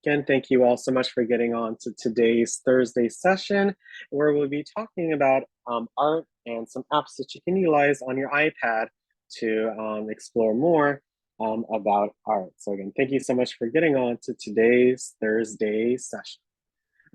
Again, thank you all so much for getting on to today's Thursday session, where we'll be talking about art and some apps that you can utilize on your iPad to explore more about art. So again, thank you so much for getting on to today's Thursday session.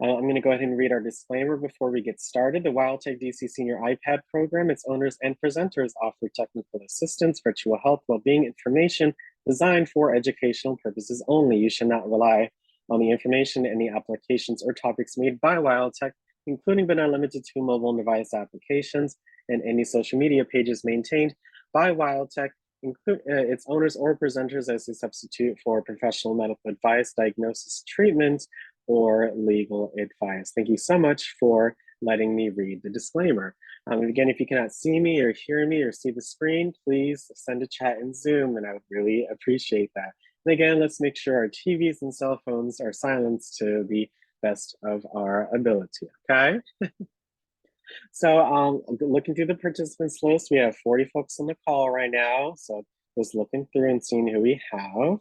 I'm going to go ahead and read our disclaimer before we get started. The WildTech DC Senior iPad program, its owners and presenters offer technical assistance, virtual health, well-being information designed for educational purposes only. You should not rely on the information, any applications or topics made by WildTech, including but not limited to mobile device applications and any social media pages maintained by WildTech, include its owners or presenters as a substitute for professional medical advice, diagnosis, treatment, or legal advice. Thank you so much for letting me read the disclaimer. Again, if you cannot see me or hear me or see the screen, please send a chat in Zoom, and I would really appreciate that. And again, let's make sure our TVs and cell phones are silenced to the best of our ability, okay? So looking through the participants list, we have 40 folks on the call right now. So just looking through and seeing who we have.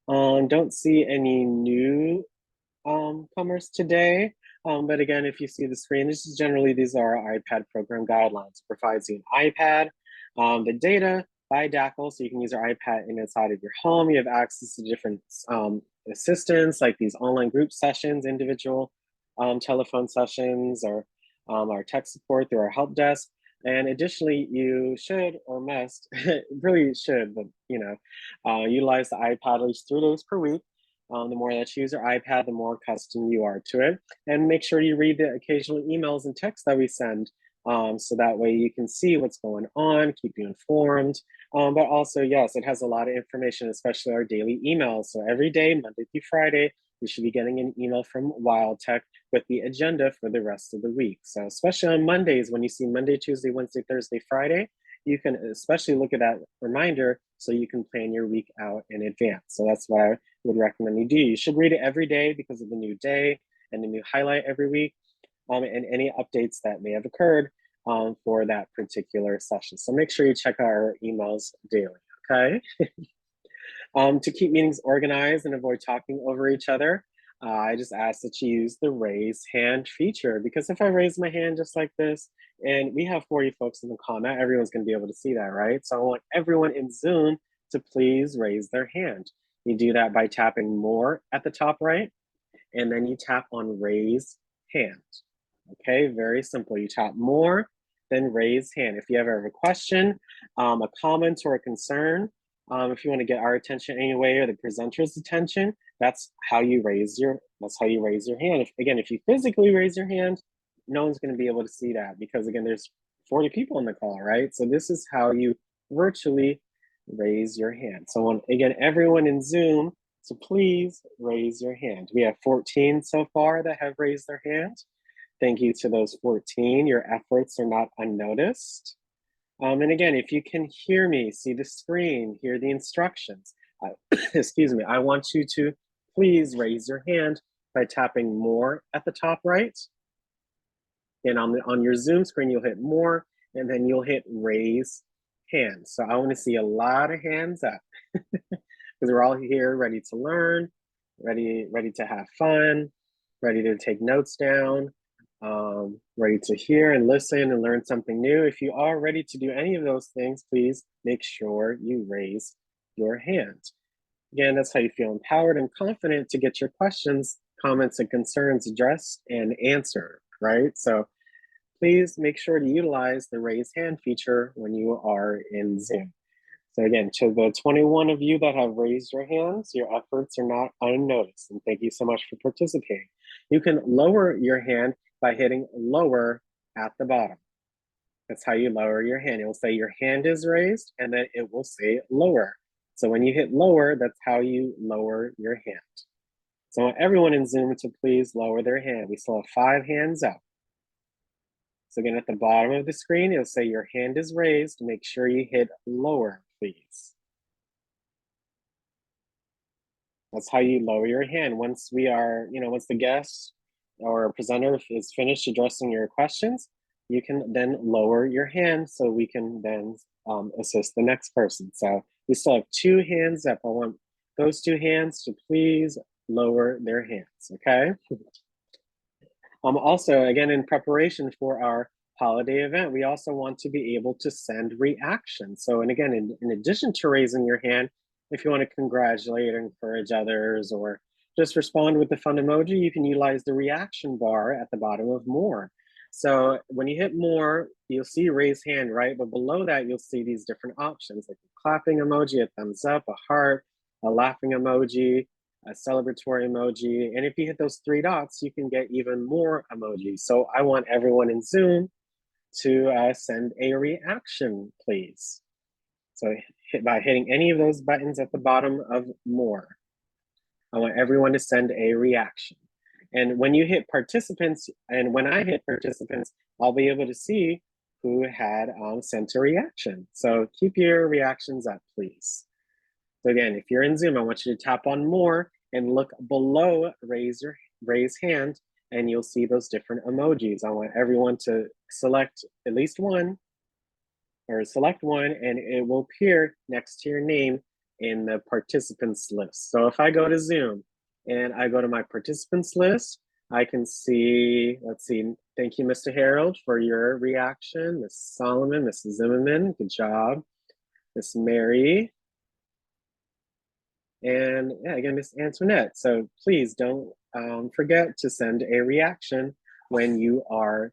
Don't see any new comers today. But again, if you see the screen, these are our iPad program guidelines. It provides you an iPad, the data by DACL, so you can use your iPad inside of your home. You have access to different assistants, like these online group sessions, individual telephone sessions, or our tech support through our help desk. And additionally, you should or must, really should, but utilize the iPad at least 3 days per week. The more that you use your iPad, the more accustomed you are to it. And make sure you read the occasional emails and texts that we send, so that way you can see what's going on, keep you informed. But also, yes, it has a lot of information, especially our daily emails. So every day, Monday through Friday, you should be getting an email from WildTech with the agenda for the rest of the week. So especially on Mondays, when you see Monday, Tuesday, Wednesday, Thursday, Friday, you can especially look at that reminder so you can plan your week out in advance. So that's what I would recommend you do. You should read it every day because of the new day and the new highlight every week, and any updates that may have occurred for that particular session. So make sure you check our emails daily, okay? To keep meetings organized and avoid talking over each other, I just ask that you use the raise hand feature, because if I raise my hand just like this, and we have 40 folks in the call, not everyone's gonna be able to see that, right? So I want everyone in Zoom to please raise their hand. You do that by tapping more at the top right, and then you tap on raise hand. Okay, very simple. You tap more, then raise hand. If you ever have a question, a comment, or a concern, if you want to get our attention anyway, or the presenter's attention, that's how you raise your hand. If you physically raise your hand, no one's going to be able to see that, because again, there's 40 people on the call, right? So this is how you virtually raise your hand. So again, everyone in Zoom, so please raise your hand. We have 14 so far that have raised their hand. Thank you to those 14. Your efforts are not unnoticed. And again, if you can hear me, see the screen, hear the instructions, excuse me, I want you to please raise your hand by tapping more at the top right. And on your Zoom screen, you'll hit more, and then you'll hit raise hand. So I want to see a lot of hands up, because we're all here ready to learn, ready to have fun, ready to take notes down, ready to hear and listen and learn something new. If you are ready to do any of those things, please make sure you raise your hand. Again, that's how you feel empowered and confident to get your questions, comments, and concerns addressed and answered, right? So please make sure to utilize the raise hand feature when you are in Zoom. So again, to the 21 of you that have raised your hands, your efforts are not unnoticed, and thank you so much for participating. You can lower your hand by hitting lower at the bottom. That's how you lower your hand. It will say your hand is raised, and then it will say lower. So when you hit lower, that's how you lower your hand. So I want everyone in Zoom to please lower their hand. We still have 5 hands up. So again, at the bottom of the screen, it'll say your hand is raised. Make sure you hit lower, please. That's how you lower your hand. Once the guest or presenter is finished addressing your questions, you can then lower your hand so we can then assist the next person. So we still have 2 hands up. I want those 2 hands to please lower their hands, okay? Also, again, in preparation for our holiday event, we also want to be able to send reactions. So, and again, in addition to raising your hand, if you want to congratulate or encourage others or just respond with the fun emoji, you can utilize the reaction bar at the bottom of more. So when you hit more, you'll see raise hand, right? But below that, you'll see these different options like a clapping emoji, a thumbs up, a heart, a laughing emoji, a celebratory emoji. And if you hit those three dots, you can get even more emojis. So I want everyone in Zoom to send a reaction, please. So by hitting any of those buttons at the bottom of more, I want everyone to send a reaction. And when you hit participants, and when I hit participants, I'll be able to see who had sent a reaction. So keep your reactions up, please. So again, if you're in Zoom, I want you to tap on more and look below raise hand, and you'll see those different emojis. I want everyone to select at least one or select one, and it will appear next to your name in the participants list. So if I go to Zoom and I go to my participants list, I can see, let's see, thank you, Mr. Harold, for your reaction. Miss Solomon, Mrs. Zimmerman, good job. Miss Mary, and yeah, again, Miss Antoinette. So please don't forget to send a reaction when you are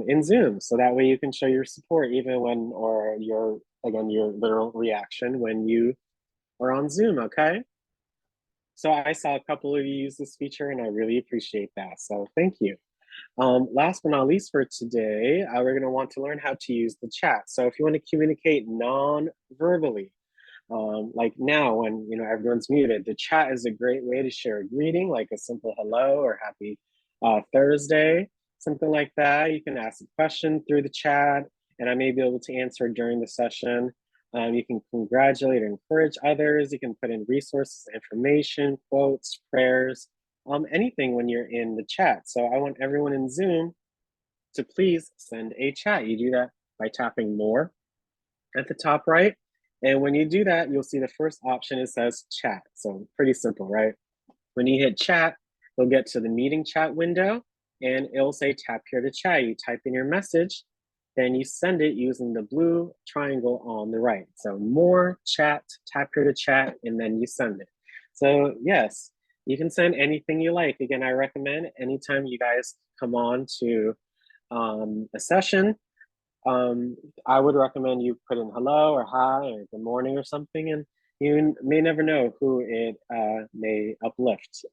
in Zoom. So that way you can show your support even when, or your, again, your literal reaction when you are on Zoom, okay? So I saw a couple of you use this feature and I really appreciate that. So thank you. Last but not least for today, we're gonna want to learn how to use the chat. So if you wanna communicate non-verbally, like now when everyone's muted, the chat is a great way to share a greeting, like a simple hello or happy Thursday, something like that. You can ask a question through the chat and I may be able to answer during the session. You can congratulate or encourage others. You can put in resources, information, quotes, prayers, anything when you're in the chat. So I want everyone in Zoom to please send a chat. You do that by tapping more at the top right. And when you do that, you'll see the first option, it says chat. So pretty simple, right? When you hit chat, you'll get to the meeting chat window and it'll say tap here to chat. You type in your message, then you send it using the blue triangle on the right. So more chat, tap here to chat, and then you send it. So yes, you can send anything you like. Again, I recommend anytime you guys come on to a session, I would recommend you put in hello or hi or good morning or something, and you may never know who it may uplift.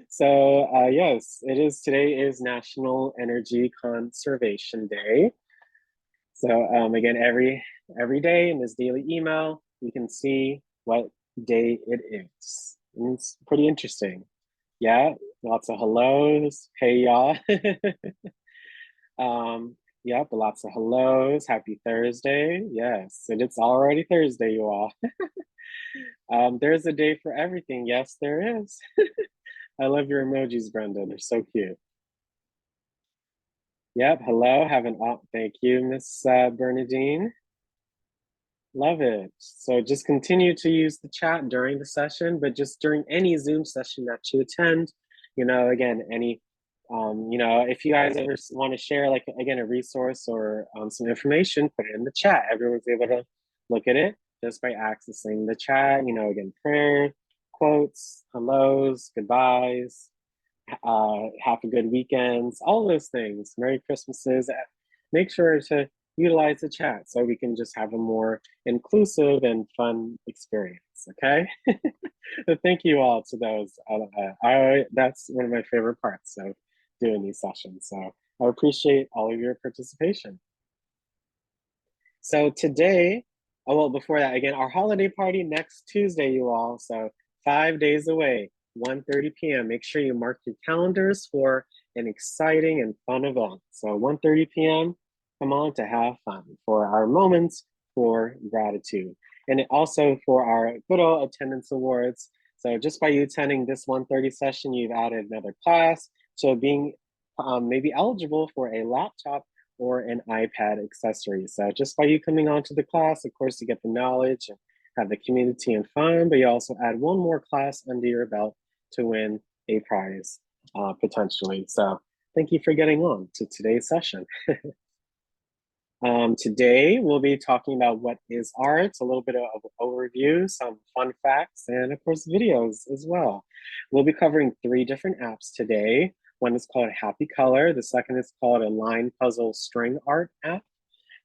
So yes, today is National Energy Conservation Day. So again, every day in this daily email, you can see what day it is. And it's pretty interesting. Yeah, lots of hellos. Hey y'all. Yep, lots of hellos. Happy Thursday. Yes, and it's already Thursday, you all. There's a day for everything. Yes, there is. I love your emojis, Brenda. They're so cute. Yep, hello. Thank you, Miss Bernadine. Love it. So just continue to use the chat during the session, but just during any Zoom session that you attend, again, if you guys ever want to share, like, again, a resource or some information, put it in the chat. Everyone's able to look at it just by accessing the chat, again, prayer, quotes, hellos, goodbyes, have a good weekends, all those things, Merry Christmases. Make sure to utilize the chat so we can just have a more inclusive and fun experience, okay? But thank you all to those. That's one of my favorite parts of doing these sessions. So I appreciate all of your participation. So today, well, before that, again, our holiday party next Tuesday, you all. So 5 days away, 1:30 p.m. Make sure you mark your calendars for an exciting and fun event. So 1:30 p.m., come on to have fun for our moments for gratitude. And also for our good old attendance awards. So just by you attending this 1:30 session, you've added another class. So being maybe eligible for a laptop or an iPad accessory. So just by you coming onto the class, of course, you get the knowledge and have the community and fun, but you also add one more class under your belt to win a prize, potentially. So thank you for getting on to today's session. Today, we'll be talking about what is art, a little bit of overview, some fun facts, and of course, videos as well. We'll be covering 3 different apps today. One is called Happy Color. The second is called a line puzzle string art app.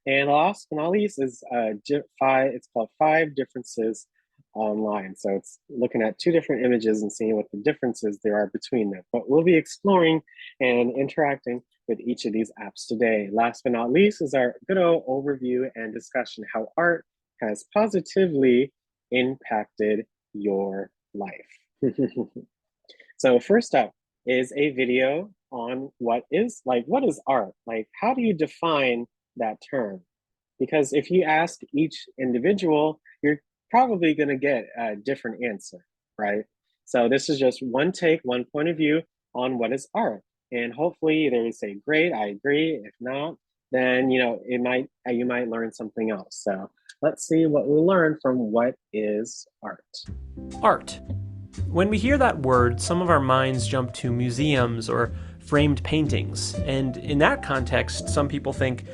And last but not least is it's called 5 Differences Online. So it's looking at 2 different images and seeing what the differences there are between them. But we'll be exploring and interacting with each of these apps today. Last but not least is our good old overview and discussion how art has positively impacted your life. So first up is a video on what is art? Like, how do you define that term? Because if you ask each individual, you're probably going to get a different answer, right? So this is just one take, one point of view on what is art. And hopefully either you say, great, I agree. If not, then you might learn something else. So let's see what we learn from what is art. Art. When we hear that word, some of our minds jump to museums or framed paintings. And in that context, some people think,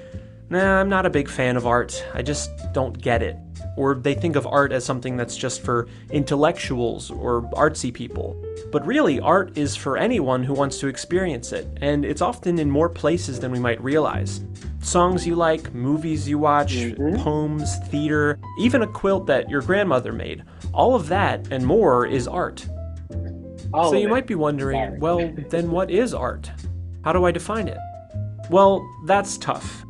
nah, I'm not a big fan of art. I just don't get it. Or they think of art as something that's just for intellectuals or artsy people. But really, art is for anyone who wants to experience it, and it's often in more places than we might realize. Songs you like, movies you watch, poems, theater, even a quilt that your grandmother made. All of that and more is art. So you might be wondering, well, then what is art? How do I define it? Well, that's tough.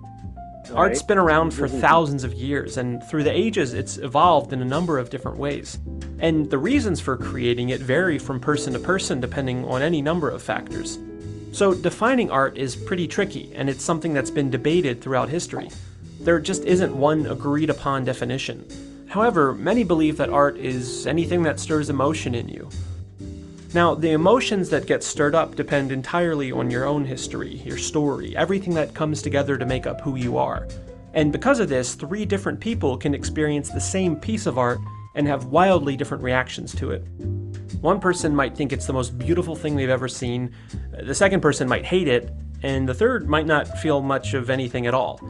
Art's been around for thousands of years, and through the ages it's evolved in a number of different ways. And the reasons for creating it vary from person to person depending on any number of factors. So defining art is pretty tricky, and it's something that's been debated throughout history. There just isn't one agreed upon definition. However, many believe that art is anything that stirs emotion in you. Now, the emotions that get stirred up depend entirely on your own history, your story, everything that comes together to make up who you are. And because of this, 3 different people can experience the same piece of art and have wildly different reactions to it. One person might think it's the most beautiful thing they've ever seen, the second person might hate it, and the third might not feel much of anything at all.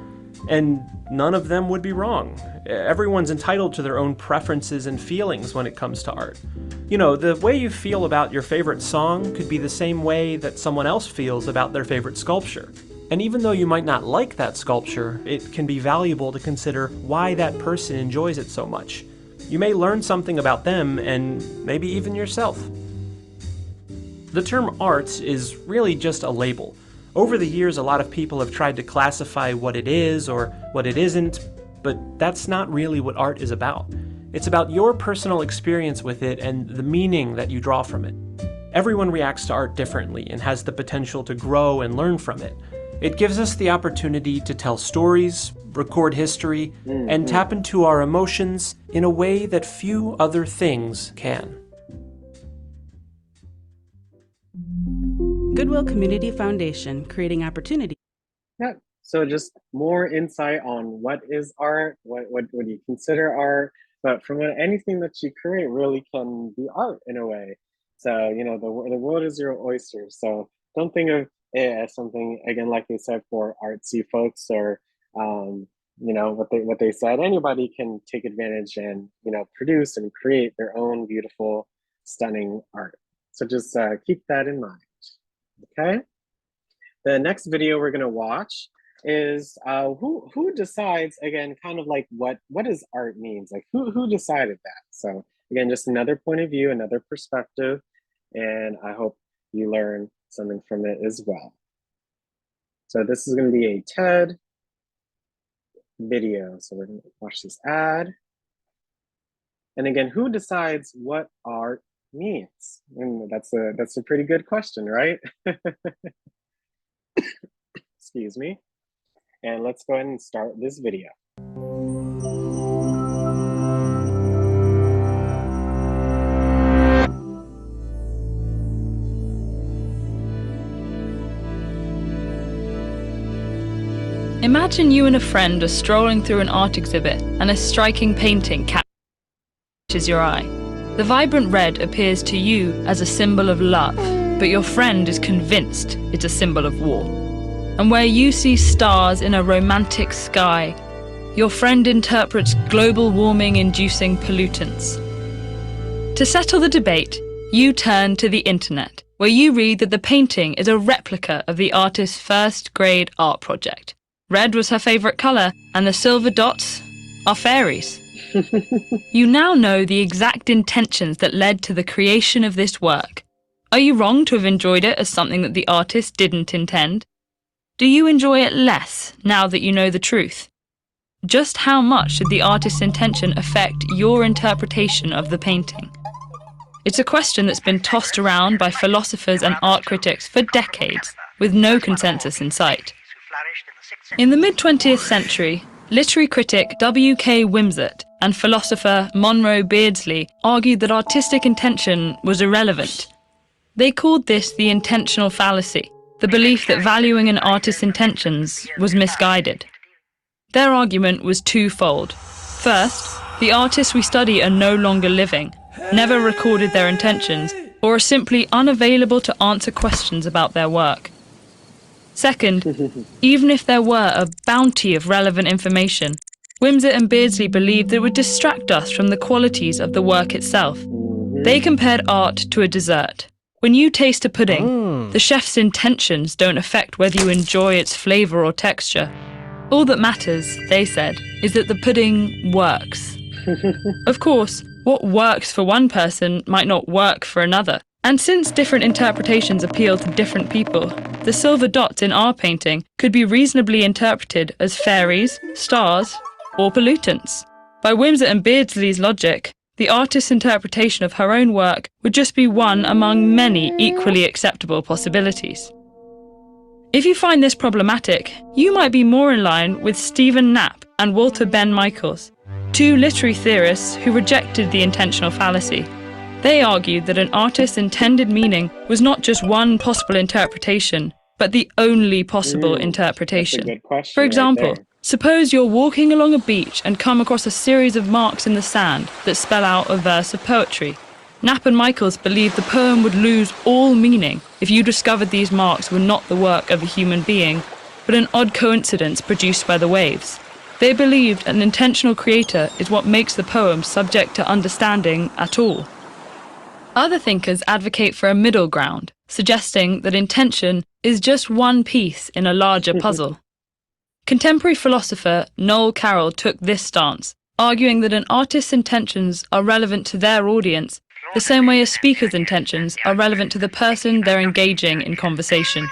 And none of them would be wrong. Everyone's entitled to their own preferences and feelings when it comes to art. You know, the way you feel about your favorite song could be the same way that someone else feels about their favorite sculpture. And even though you might not like that sculpture, it can be valuable to consider why that person enjoys it so much. You may learn something about them and maybe even yourself. The term art is really just a label. Over the years, a lot of people have tried to classify what it is or what it isn't, but that's not really what art is about. It's about your personal experience with it and the meaning that you draw from it. Everyone reacts to art differently and has the potential to grow and learn from it. It gives us the opportunity to tell stories, record history, and tap into our emotions in a way that few other things can. Goodwill Community Foundation, creating opportunity. Yeah, so just more insight on what is art, what do you consider art, but from anything that you create really can be art in a way. So, you know, the world is your oyster. So don't think of it as something, again, like they said, for artsy folks or, you know, what they said, anybody can take advantage and, you know, produce and create their own beautiful, stunning art. So just keep that in mind. Okay, the next video we're going to watch is who decides, again, kind of like what does art means, like who decided that. So again, just another point of view, another perspective, and I hope you learn something from it as well. So this is going to be a TED video, so we're going to watch this ad. And again, who decides what art means? And that's a pretty good question, right? Excuse me. And let's go ahead and start this video. Imagine you and a friend are strolling through an art exhibit and a striking painting catches your eye. The vibrant red appears to you as a symbol of love, but your friend is convinced it's a symbol of war. And where you see stars in a romantic sky, your friend interprets global warming inducing pollutants. To settle the debate, you turn to the internet, where you read that the painting is a replica of the artist's first grade art project. Red was her favourite colour, and the silver dots are fairies. You now know the exact intentions that led to the creation of this work. Are you wrong to have enjoyed it as something that the artist didn't intend? Do you enjoy it less now that you know the truth? Just how much did the artist's intention affect your interpretation of the painting? It's a question that's been tossed around by philosophers and art critics for decades, with no consensus in sight. In the mid-20th century, literary critic W.K. Wimsatt and philosopher Monroe Beardsley argued that artistic intention was irrelevant. They called this the intentional fallacy, the belief that valuing an artist's intentions was misguided. Their argument was twofold. First, the artists we study are no longer living, never recorded their intentions, or are simply unavailable to answer questions about their work. Second, even if there were a bounty of relevant information, Wimsatt and Beardsley believed that it would distract us from the qualities of the work itself. They compared art to a dessert. When you taste a pudding, the chef's intentions don't affect whether you enjoy its flavour or texture. All that matters, they said, is that the pudding works. Of course, what works for one person might not work for another. And since different interpretations appeal to different people, the silver dots in our painting could be reasonably interpreted as fairies, stars, or pollutants. By Wimsatt and Beardsley's logic, the artist's interpretation of her own work would just be one among many equally acceptable possibilities. If you find this problematic, you might be more in line with Stephen Knapp and Walter Ben Michaels, two literary theorists who rejected the intentional fallacy. They argued that an artist's intended meaning was not just one possible interpretation, but the only possible interpretation. That's a good question. For example, right there. Suppose you're walking along a beach and come across a series of marks in the sand that spell out a verse of poetry. Knapp and Michaels believed the poem would lose all meaning if you discovered these marks were not the work of a human being, but an odd coincidence produced by the waves. They believed an intentional creator is what makes the poem subject to understanding at all. Other thinkers advocate for a middle ground, suggesting that intention is just one piece in a larger puzzle. Contemporary philosopher Noel Carroll took this stance, arguing that an artist's intentions are relevant to their audience the same way a speaker's intentions are relevant to the person they're engaging in conversation.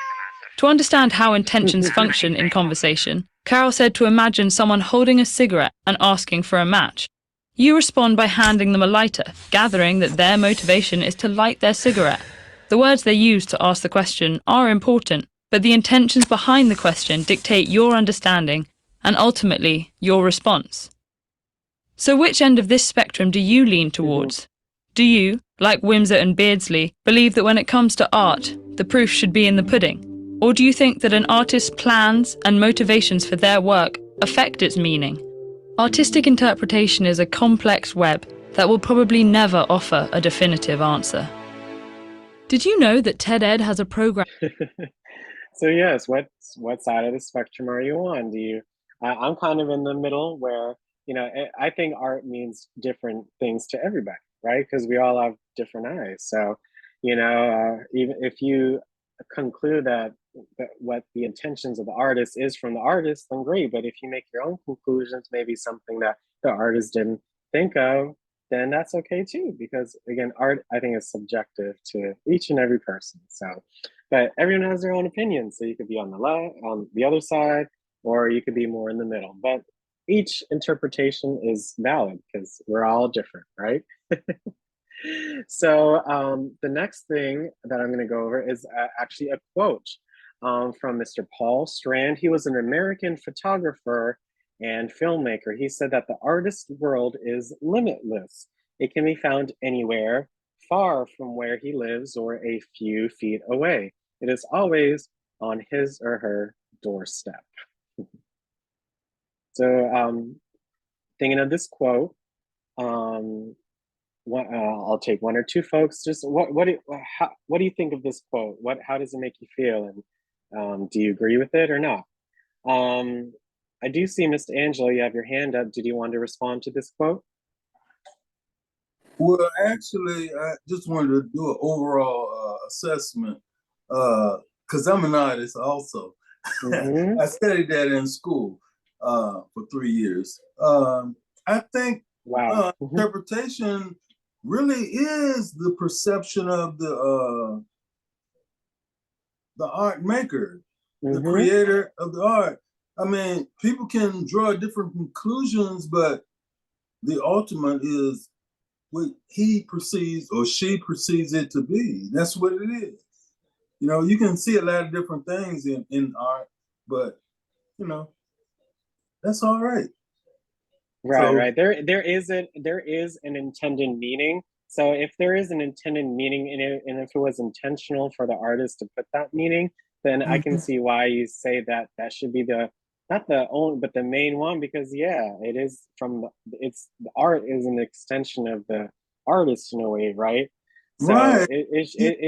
To understand how intentions function in conversation, Carroll said to imagine someone holding a cigarette and asking for a match. You respond by handing them a lighter, gathering that their motivation is to light their cigarette. The words they use to ask the question are important, but the intentions behind the question dictate your understanding and ultimately your response. So which end of this spectrum do you lean towards? Do you, like Wimsatt and Beardsley, believe that when it comes to art, the proof should be in the pudding? Or do you think that an artist's plans and motivations for their work affect its meaning? Artistic interpretation is a complex web that will probably never offer a definitive answer. Did you know that TED-Ed has a program? So yes, what side of the spectrum are you on? I'm kind of in the middle where, I think art means different things to everybody, right? Because we all have different eyes. So, even if you conclude that what the intentions of the artist is from the artist, then great. But if you make your own conclusions, maybe something that the artist didn't think of, then that's okay too. Because again, art, I think, is subjective to each and every person. So, but everyone has their own opinion. So you could be on the left, on the other side, or you could be more in the middle. But each interpretation is valid because we're all different, right? So the next thing that I'm going to go over is actually a quote from Mr. Paul Strand. He was an American photographer and filmmaker. He said that the artist's world is limitless. It can be found anywhere, far from where he lives or a few feet away. It is always on his or her doorstep. So thinking of this quote, I'll take one or two folks. Just what do you think of this quote? How does it make you feel? And do you agree with it or not? Um, I do see, Mr. Angelo, you have your hand up. Did you want to respond to this quote? Well, actually, I just wanted to do an overall assessment because I'm an artist also. Mm-hmm. I studied that in school for 3 years. I think Wow. Mm-hmm. interpretation really is the perception of the art maker, the Mm-hmm. creator of the art. I mean, people can draw different conclusions, but the ultimate is what he perceives or she perceives it to be. That's what it is. You know, you can see a lot of different things in art, but you know, that's all right. Right, So right. There is an intended meaning. So if there is an intended meaning in it, and if it was intentional for the artist to put that meaning, then I can mhm. see why you say that that should be the not the only but the main one, because yeah, it is it's the art is an extension of the artist in a way, right? So Right. Yeah,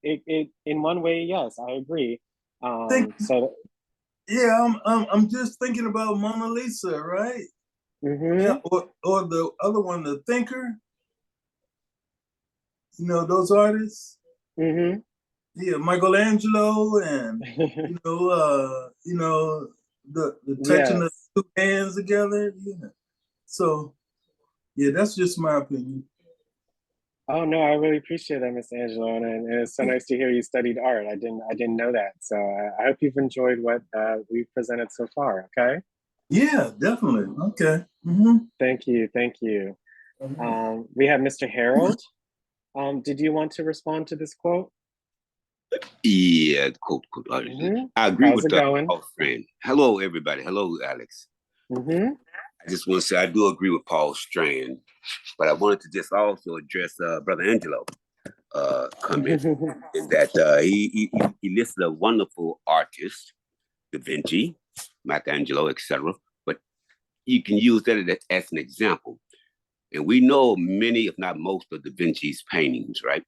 it in one way, yes, I agree. think So yeah, I'm just thinking about Mona Lisa, right? Yeah, mm-hmm, or the other one, the thinker, you know, those artists. mm-hmm. Yeah, Michelangelo and you know, the touching the Yes. two hands together. Yeah. So yeah, that's just my opinion. Oh no, I really appreciate that, Miss Angela, and it's so nice to hear you studied art. I didn't know that. So I hope you've enjoyed what we've presented so far. Okay, Yeah, definitely. Okay. thank you, thank you. Mhm. We have Mr. Harold. Did you want to respond to this quote? Yeah, quote. Mm-hmm. I agree How's with it going? Paul's friend. Hello, everybody. Hello, Alex. Mm-hmm. I just want to say I do agree with Paul Strand, but I wanted to just also address Brother Angelo comment in that he listed a wonderful artist, Da Vinci, Michelangelo, etc. But you can use that as an example. And we know many, if not most, of Da Vinci's paintings, right?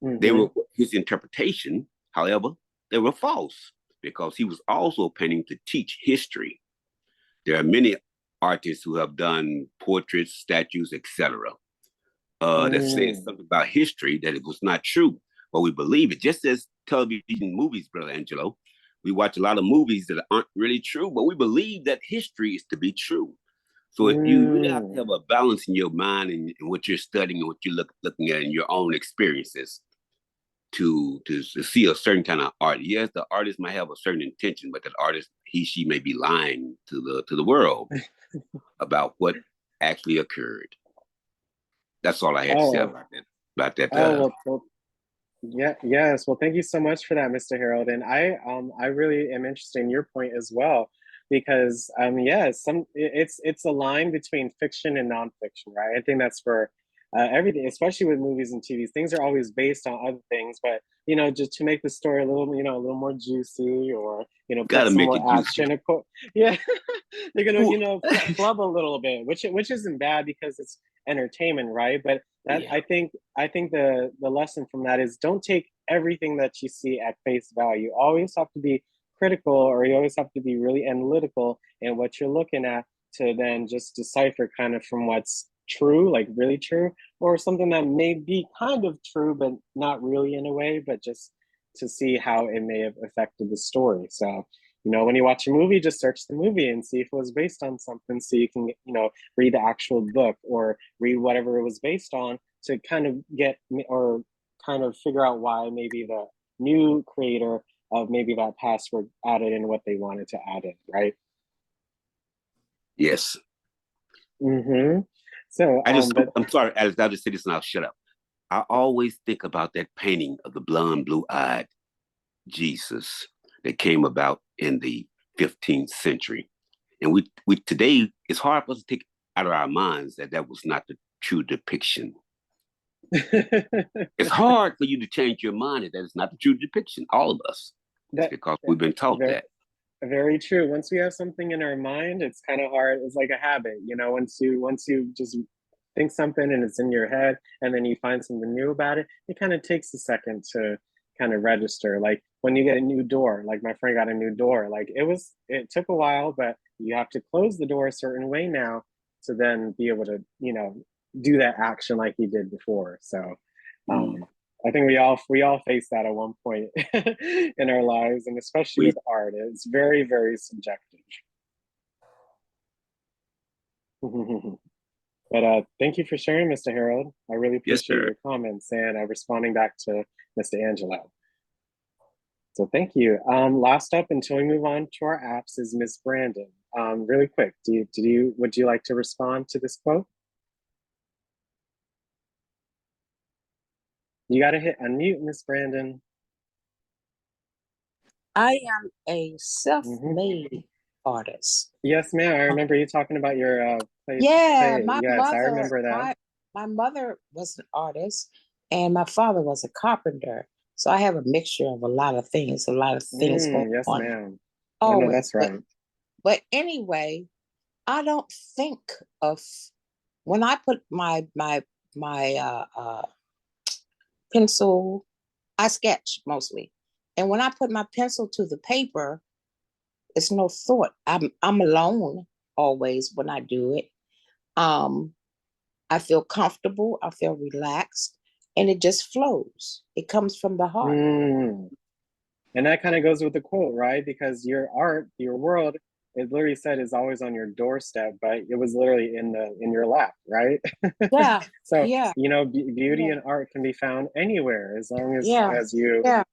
They Mm-hmm. were his interpretation, however, they were false because he was also painting to teach history. There are many artists who have done portraits, statues, etc. That says Mm. something about history that it was not true, but we believe it. Just as television movies, Brother Angelo, we watch a lot of movies that aren't really true, but we believe that history is to be true. So you really have to Mm. have a balance in your mind and what you're studying and what you're looking at in your own experiences to see a certain kind of art. Yes, the artist might have a certain intention, but that artist, she may be lying to the world about what actually occurred. That's all I had to say Oh, about that. About that. oh well, yeah, yes. Well, thank you so much for that, Mr. Harold. And I really am interested in your point as well, because yeah, it's a line between fiction and nonfiction, right? I think that's for everything, especially with movies and TVs. Things are always based on other things, but just to make the story a little, a little more juicy, or Got put to some make more it juicy. action. Yeah, they're gonna Ooh. flub a little bit, which isn't bad because it's entertainment, right? But that Yeah. I think the lesson from that is don't take everything that you see at face value. You always have to be critical, or you always have to be really analytical in what you're looking at, to then just decipher kind of from what's true, like really true, or something that may be kind of true but not really in a way, but just to see how it may have affected the story. So when you watch a movie, just search the movie and see if it was based on something, so you can read the actual book or read whatever it was based on, to kind of get, or kind of figure out why maybe the new creator of maybe that password added in what they wanted to add in, right? Yes. Mm-hmm. So but I'm sorry, Alex. I'll just say this and I'll shut up. I always think about that painting of the blonde, blue-eyed Jesus that came about in the 15th century. And we today, it's hard for us to take out of our minds that that was not the true depiction. It's hard for you to change your mind that it's not the true depiction. All of us. It's that because we've been taught very that. very true. Once we have something in our mind, it's kind of hard. It's like a habit, once you just think something and it's in your head, and then you find something new about it, it kind of takes a second to kind of register. Like when you get a new door, like my friend got a new door, like it took a while, but you have to close the door a certain way now to then be able to, do that action like he did before. So I think we all face that at one point in our lives, and especially We with art, it's very, very subjective. But thank you for sharing, Mr. Harold. I really Yes, appreciate sir. your comments and responding back to Mr. Angelo. So thank you. Last up, until we move on to our apps, is Miss Brandon. Really quick, would you like to respond to this quote? You got to hit unmute, Miss Brandon. I am a self-made artist. Yes, ma'am. I remember you talking about your place. Yeah, Play. Yes, I remember that. my mother was an artist and my father was a carpenter. So I have a mixture of a lot of things going Yes, on ma'am. I know always. that's right. But anyway, I don't think of when I put my pencil, I sketch mostly. And when I put my pencil to the paper, it's no thought. I'm alone always when I do it. I feel comfortable, I feel relaxed, and it just flows. It comes from the heart. Mm. And that kind of goes with the quote, right? Because your art, your world, it literally said is always on your doorstep, but it was literally in your lap, right? Yeah, So yeah, beauty yeah, and art can be found anywhere as long yeah, as you yeah.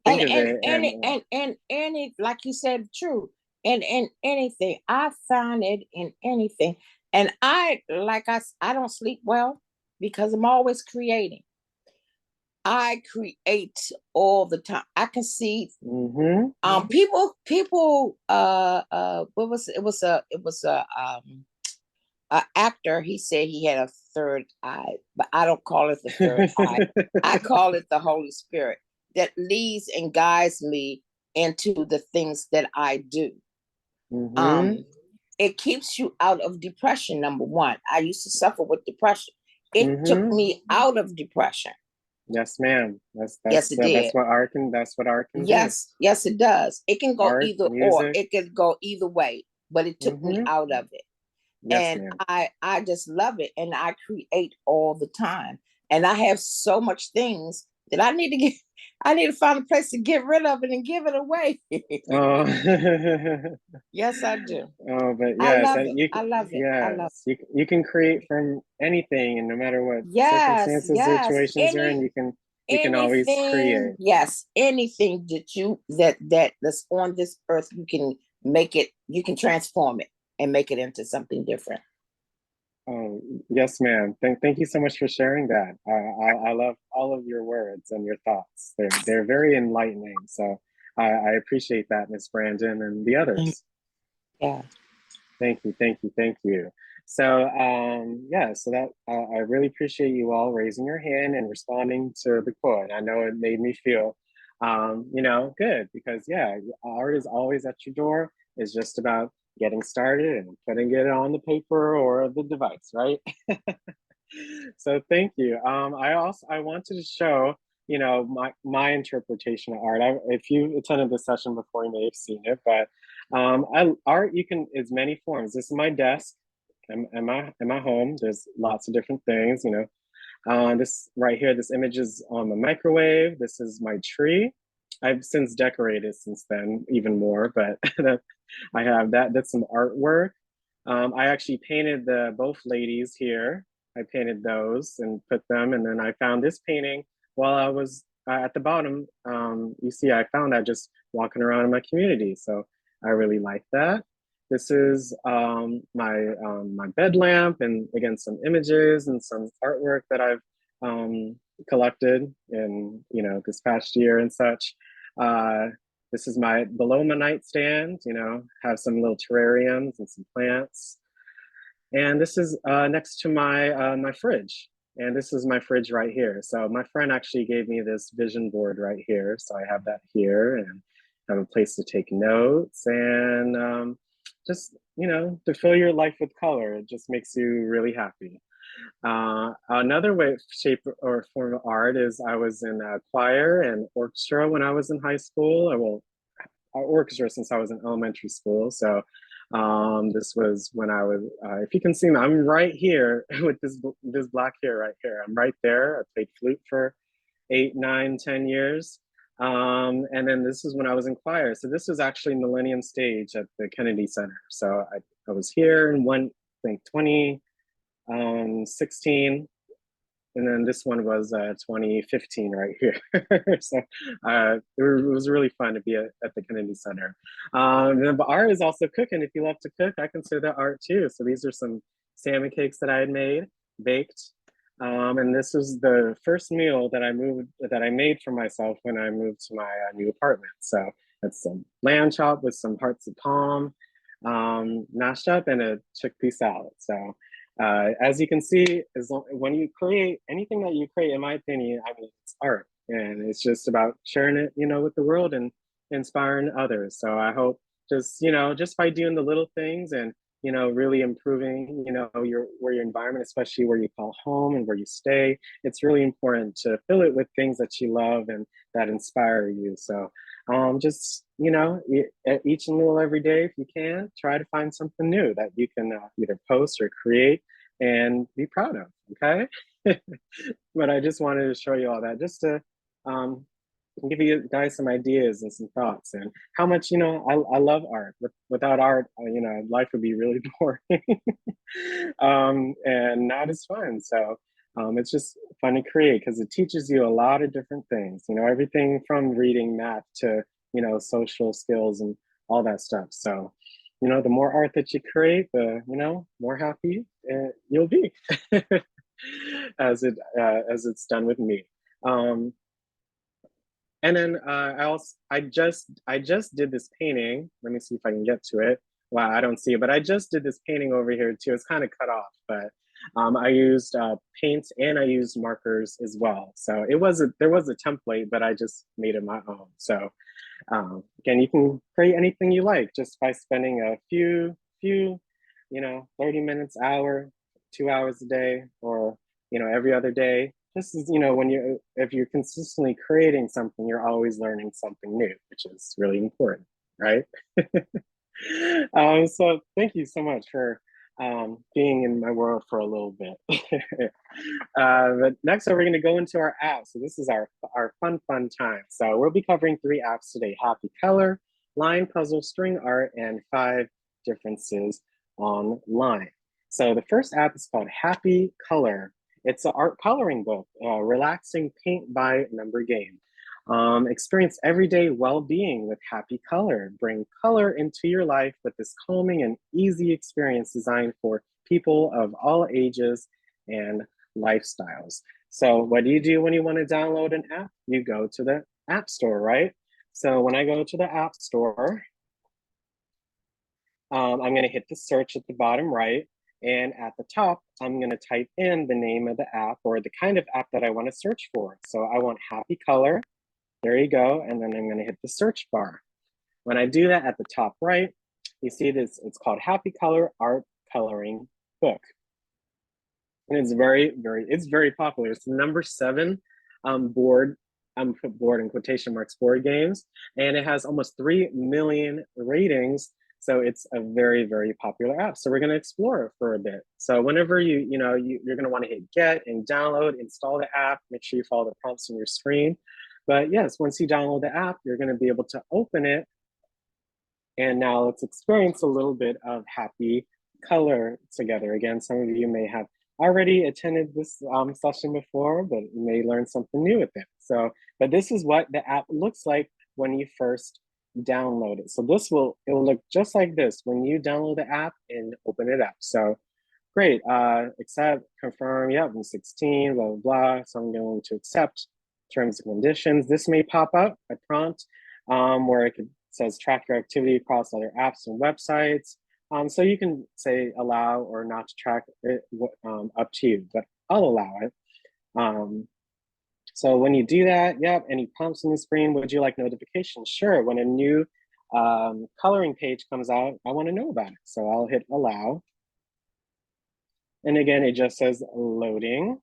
think of And it and any, like you said, true. And anything, I find it in anything. And I don't sleep well because I'm always creating. I create all the time. I can see people what was a actor. He said he had a third eye, but I don't call it the third eye. I call it the Holy Spirit that leads and guides me into the things that I do. It keeps you out of depression. Number one, I used to suffer with depression. It took me out of depression. Yes, ma'am. Yes, it did. That's what art can do. Yes, it does. It can go Art, either or. music. It can go either way, but it took me out of it. Yes, And ma'am. I just love it, and I create all the time. And I have so much things that I need to get. I need to find a place to get rid of it and give it away. Oh, Yes, I do. oh, but I yes, love it. I love it. I love yes, you can create from anything, and no matter what it. Yes, circumstances, yes. situations you're in, you can always Anything, create. yes, anything that's on this earth, you can make it, you can transform it and make it into something different. Oh, yes, ma'am. Thank you so much for sharing that. I love all of your words and your thoughts. They're very enlightening. So I appreciate that, Miss Brandon, and the others. Yeah. Thank you, thank you, thank you. So yeah, so that I really appreciate you all raising your hand and responding to the quote. I know it made me feel good because yeah, art is always at your door. It's just about getting started and putting it on the paper or the device, right? So thank you. I wanted to show my interpretation of art. If you attended this session before, you may have seen it, but art is many forms. This is my desk. In my home. There's lots of different things. This right here. This image is on the microwave. This is my tree. I've since decorated since then even more, but I have that. That's some artwork. I actually painted both ladies here. I painted those and put them, and then I found this painting while I was at the bottom. You see, I found that just walking around in my community, so I really like that. This is my bed lamp, and again some images and some artwork that I've collected in this past year and such. This is below my nightstand, have some little terrariums and some plants. And this is next to my fridge. And this is my fridge right here. So my friend actually gave me this vision board right here. So I have that here and have a place to take notes and just, to fill your life with color. It just makes you really happy. Another way, shape, or form of art is I was in a choir and orchestra when I was in high school. Well, orchestra since I was in elementary school. So this was when I was, if you can see me, I'm right here with this black hair right here. I'm right there. I played flute for 8, 9, 10 years. And then this is when I was in choir. So this was actually Millennium Stage at the Kennedy Center. So I was here in I think 2016, and then this one was 2015 right here. So it was really fun to be at the Kennedy Center. And art is also cooking. If you love to cook, I consider that art too. So these are some salmon cakes that I had baked. And this was the first meal that I made for myself when I moved to my new apartment. So that's some lamb chop with some hearts of palm, mashed up, and a chickpea salad. So as you can see, when you create anything that you create, in my opinion, I mean, it's art, and it's just about sharing it, with the world and inspiring others. So I hope just by doing the little things and really improving, your environment, especially where you call home and where you stay. It's really important to fill it with things that you love and that inspire you. So just each and little every day, if you can, try to find something new that you can either post or create and be proud of. Okay. But I just wanted to show you all that just to um, give you guys some ideas and some thoughts and how much I love art. Without art, life would be really boring, and not as fun. So it's just fun to create because it teaches you a lot of different things. Everything from reading, math to social skills and all that stuff. So the more art that you create, the more happy you'll be, as it's done with me. And then I just did this painting. Let me see if I can get to it. Wow, I don't see it, but I just did this painting over here too. It's kind of cut off, but I used paint and I used markers as well. So there was a template, but I just made it my own. So again, you can create anything you like just by spending a few 30 minutes, hour, 2 hours a day, or every other day. This is if you're consistently creating something, you're always learning something new, which is really important, right? So thank you so much for being in my world for a little bit. But next, we're going to go into our apps. So this is our fun time. So we'll be covering 3 apps today: Happy Color, Line Puzzle, String Art, and 5 differences online. So the first app is called Happy Color. It's an art coloring book, a relaxing paint by number game. Experience everyday well-being with Happy Color. Bring color into your life with this calming and easy experience designed for people of all ages and lifestyles. So what do you do when you want to download an app? You go to the App Store, right? So when I go to the App Store, I'm going to hit the search at the bottom right. And at the top, I'm going to type in the name of the app or the kind of app that I want to search for. So I want Happy Color. There you go. And then I'm going to hit the search bar. When I do that at the top right, you see this, it's called Happy Color Art Coloring Book. And it's very popular. It's the number 7 board in quotation marks, board games. And it has almost 3 million ratings. So it's a very popular app. So we're going to explore it for a bit. So whenever you're going to want to hit get and download, install the app, make sure you follow the prompts on your screen. But yes, once you download the app, you're going to be able to open it. And now let's experience a little bit of Happy Color together. Again, some of you may have already attended this session before, but you may learn something new with it. So, but this is what the app looks like when you first download it. So it will look just like this when you download the app and open it up. So great, accept, confirm, yep, I'm 16, blah, blah, blah. So I'm going to accept terms and conditions. This may pop up a prompt where it says track your activity across other apps and websites. So you can say allow or not to track it, up to you, but I'll allow it. So when you do that, yep, any prompts on the screen, would you like notifications? Sure, when a new coloring page comes out, I wanna know about it. So I'll hit allow. And again, it just says loading,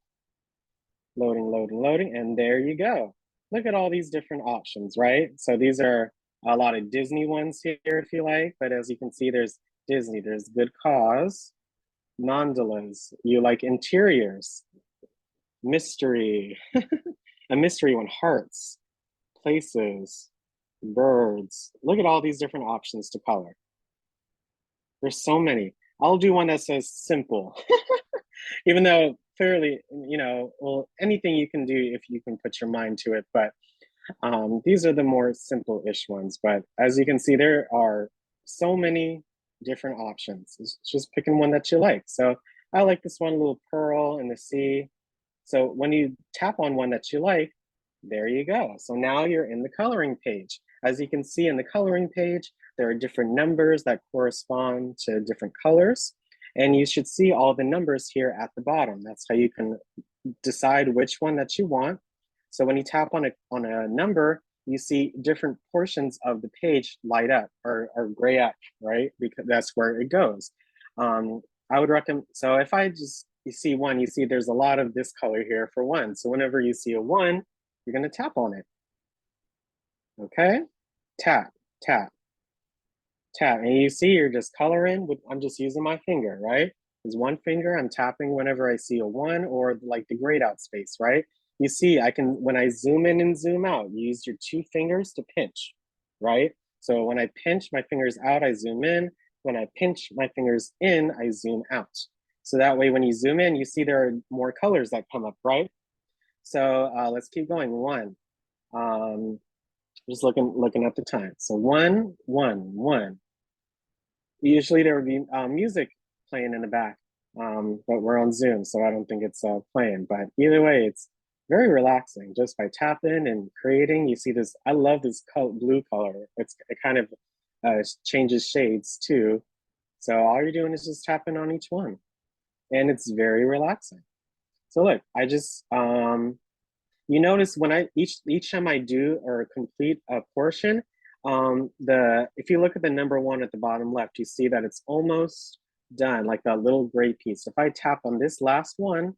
loading, loading, loading, and there you go. Look at all these different options, right? So these are a lot of Disney ones here if you like, but as you can see, there's Disney, there's Good Cause, mandalas, you like interiors, mystery, a mystery one, hearts, places, birds. Look at all these different options to color. There's so many. I'll do one that says simple, even though clearly, well, anything you can do if you can put your mind to it, but these are the more simple-ish ones. But as you can see, there are so many different options. It's just picking one that you like. So I like this one, little pearl in the sea. So when you tap on one that you like, there you go. So now you're in the coloring page. As you can see in the coloring page, there are different numbers that correspond to different colors. And you should see all the numbers here at the bottom. That's how you can decide which one that you want. So when you tap on a number, you see different portions of the page light up or gray up, right? Because that's where it goes. I would recommend, so if you see one, you see there's a lot of this color here for one. So whenever you see a one, you're gonna tap on it. Okay, tap, tap, tap. And you see you're just coloring with, I'm just using my finger, right? There's one finger, I'm tapping whenever I see a one or like the grayed out space, right? You see, I can, when I zoom in and zoom out, you use your two fingers to pinch, right? So when I pinch my fingers out, I zoom in. When I pinch my fingers in, I zoom out. So that way, when you zoom in, you see there are more colors that come up, right? So let's keep going. One, just looking at the time. So one, one, one. Usually there would be music playing in the back, but we're on Zoom, so I don't think it's playing. But either way, it's very relaxing just by tapping and creating. You see this, I love this blue color. It kind of changes shades too. So all you're doing is just tapping on each one, and it's very relaxing. So look, I just, you notice when each time I do or complete a portion, if you look at the number one at the bottom left, you see that it's almost done, like that little gray piece. If I tap on this last one,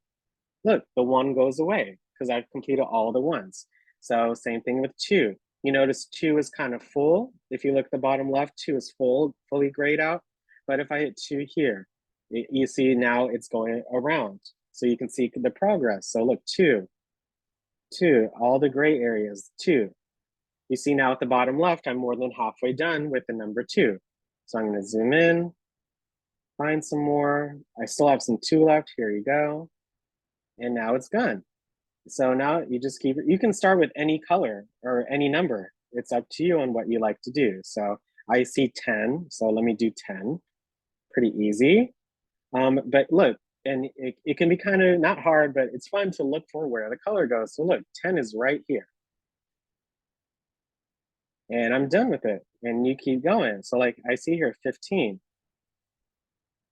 look, the one goes away because I've completed all the ones. So same thing with two. You notice two is kind of full. If you look at the bottom left, two is fully grayed out. But if I hit two here, you see now it's going around. So you can see the progress. So look, two, all the gray areas, two. You see now at the bottom left, I'm more than halfway done with the number two. So I'm gonna zoom in, find some more. I still have some two left, here you go. And now it's done. So now you just you can start with any color or any number. It's up to you on what you like to do. So I see 10, so let me do 10. Pretty easy. But look, and it can be kind of not hard, but it's fun to look for where the color goes. So look, 10 is right here. And I'm done with it. And you keep going. So like I see here 15.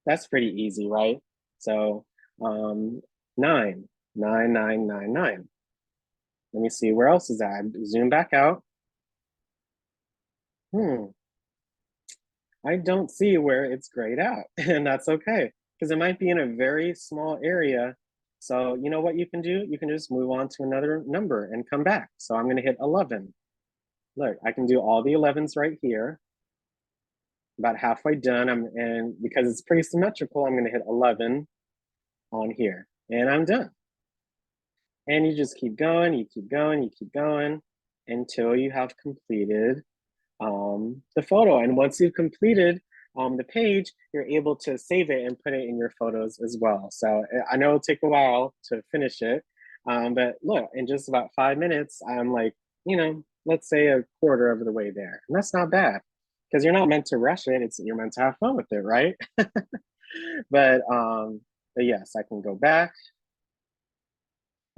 That's pretty easy, right? So 9, 9, 9, 9, 9. Let me see, where else is that? Zoom back out. I don't see where it's grayed out, and that's okay, because it might be in a very small area. So you know what you can do? You can just move on to another number and come back. So I'm gonna hit 11. Look, I can do all the 11s right here. About halfway done, and because it's pretty symmetrical, I'm gonna hit 11 on here, and I'm done. And you just keep going, you keep going, you keep going until you have completed the photo. And once you've completed the page, you're able to save it and put it in your photos as well. So I know it'll take a while to finish it, but look, in just about 5 minutes, I'm like, let's say a quarter of the way there. And that's not bad because you're not meant to rush it. You're meant to have fun with it, right? but yes, I can go back.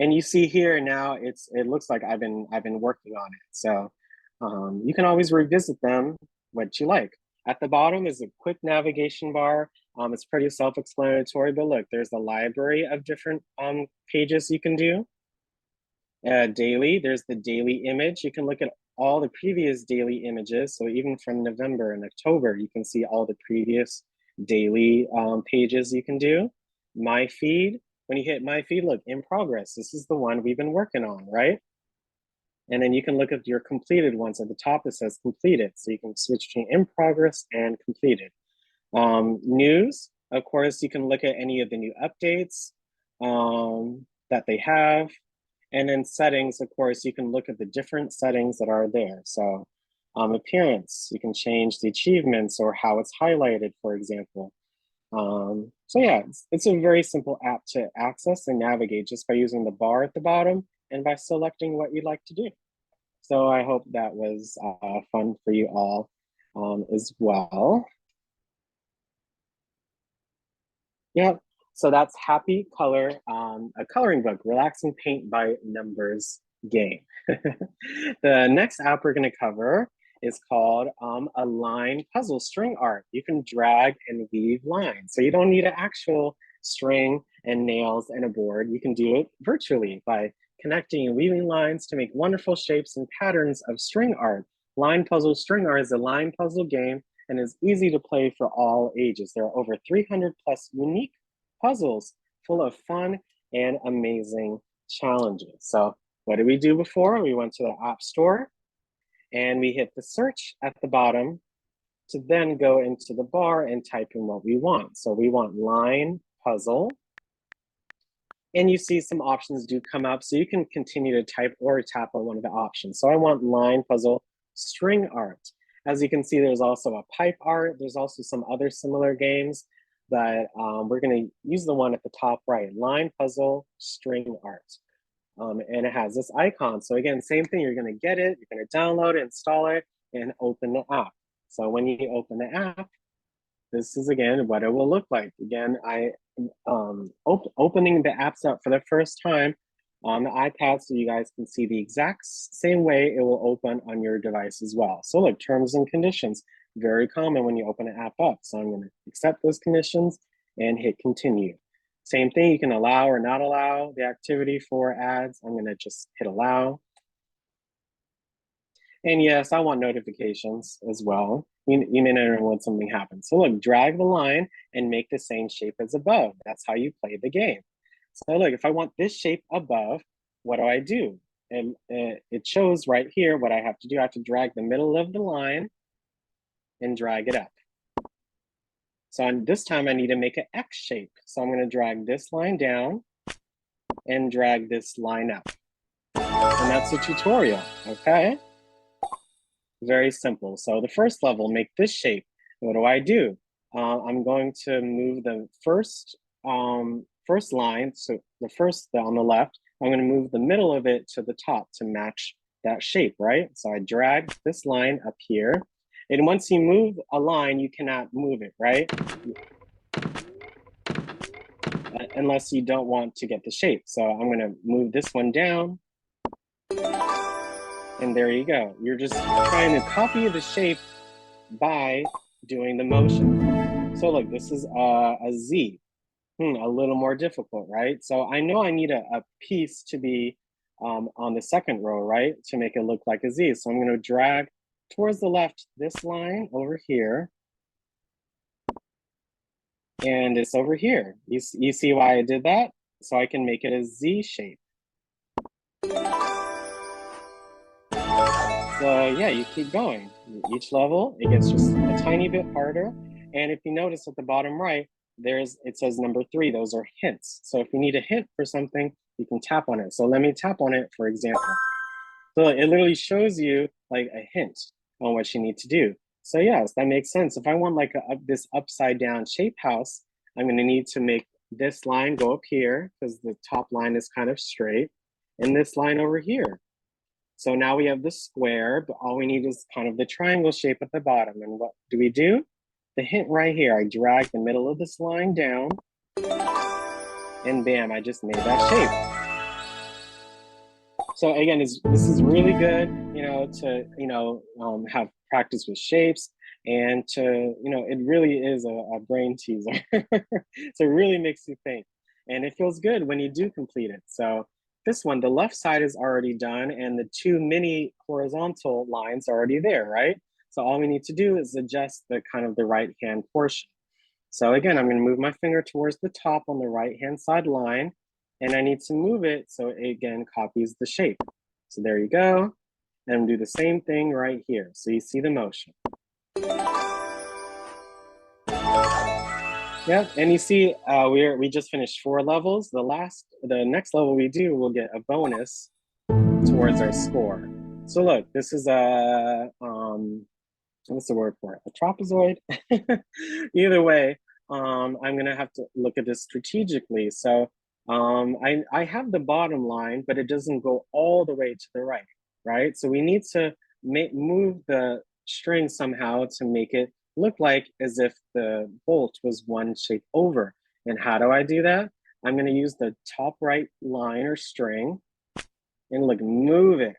And you see here now, it looks like I've been working on it. So you can always revisit them, what you like. At the bottom is a quick navigation bar. It's pretty self-explanatory, but look, there's a library of different pages you can do. Daily, there's the daily image. You can look at all the previous daily images. So even from November and October, you can see all the previous daily pages you can do. my feed. When you hit my feed, look, in progress. This is the one we've been working on, right? And then you can look at your completed ones. At the top, it says completed. So you can switch between in progress and completed. News, of course, you can look at any of the new updates that they have. And then settings, of course, you can look at the different settings that are there. So appearance, you can change the achievements or how it's highlighted, for example. So yeah, it's a very simple app to access and navigate just by using the bar at the bottom and by selecting what you'd like to do. So I hope that was fun for you all as well. Yep, so that's Happy Color, a coloring book, relaxing paint by numbers game. The next app we're gonna cover is called a line puzzle string art. You can drag and weave lines. So you don't need an actual string and nails and a board. You can do it virtually by connecting and weaving lines to make wonderful shapes and patterns of string art. Line puzzle string art is a line puzzle game and is easy to play for all ages. There are over 300 plus unique puzzles full of fun and amazing challenges. So what did we do before? We went to the App Store and we hit the search at the bottom to then go into the bar and type in what we want. So we want line puzzle. And you see some options do come up. So you can continue to type or tap on one of the options. So I want line puzzle string art. As you can see, there's also a pipe art. There's also some other similar games, but we're gonna use the one at the top right, line puzzle string art. And it has this icon. So again, same thing, you're gonna get it, you're gonna download it, install it, and open the app. So when you open the app, this is again what it will look like. Again, I opening the apps up for the first time on the iPad so you guys can see the exact same way it will open on your device as well. So look, terms and conditions, very common when you open an app up. So I'm gonna accept those conditions and hit continue. Same thing, you can allow or not allow the activity for ads. I'm gonna just hit allow. And yes, I want notifications as well. You may not know when something happens. So look, drag the line and make the same shape as above. That's how you play the game. So look, if I want this shape above, what do I do? And it shows right here what I have to do. I have to drag the middle of the line and drag it up. So on this time I need to make an X shape. So I'm gonna drag this line down and drag this line up. And that's the tutorial, okay? Very simple. So the first level, make this shape. What do? I'm going to move the first line, so on the left, I'm gonna move the middle of it to the top to match that shape, right? So I drag this line up here. And once you move a line, you cannot move it, right? Unless you don't want to get the shape. So I'm gonna move this one down. And there you go. You're just trying to copy the shape by doing the motion. So look, this is a Z. A little more difficult, right? So I know I need a piece to be on the second row, right? To make it look like a Z. So I'm gonna drag towards the left this line over here. And it's over here. You see why I did that? So I can make it a Z shape. So yeah, you keep going. Each level, it gets just a tiny bit harder. And if you notice at the bottom right, it says number 3, those are hints. So if you need a hint for something, you can tap on it. So let me tap on it, for example. So it literally shows you like a hint on what you need to do. So yes, that makes sense. If I want like this upside down shape house, I'm gonna need to make this line go up here because the top line is kind of straight, and this line over here. So now we have the square, but all we need is kind of the triangle shape at the bottom. And what do? The hint right here, I drag the middle of this line down, and bam, I just made that shape. So again, this is really good, to have practice with shapes, and to it really is a brain teaser. So it really makes you think, and it feels good when you do complete it. So this one, the left side is already done, and the 2 mini horizontal lines are already there, right? So all we need to do is adjust the right hand portion. So again, I'm going to move my finger towards the top on the right-hand side line, and I need to move it so it again copies the shape. So there you go. And do the same thing right here. So you see the motion. Yep, and you see we just finished 4 levels. The next level we do, we'll get a bonus towards our score. So look, this is a what's the word for it? A trapezoid? Either way, I'm gonna have to look at this strategically. So I have the bottom line, but it doesn't go all the way to the right? So we need to move the string somehow to make it look like as if the bolt was one shape over. And how do I do that? I'm gonna use the top right line or string and like move it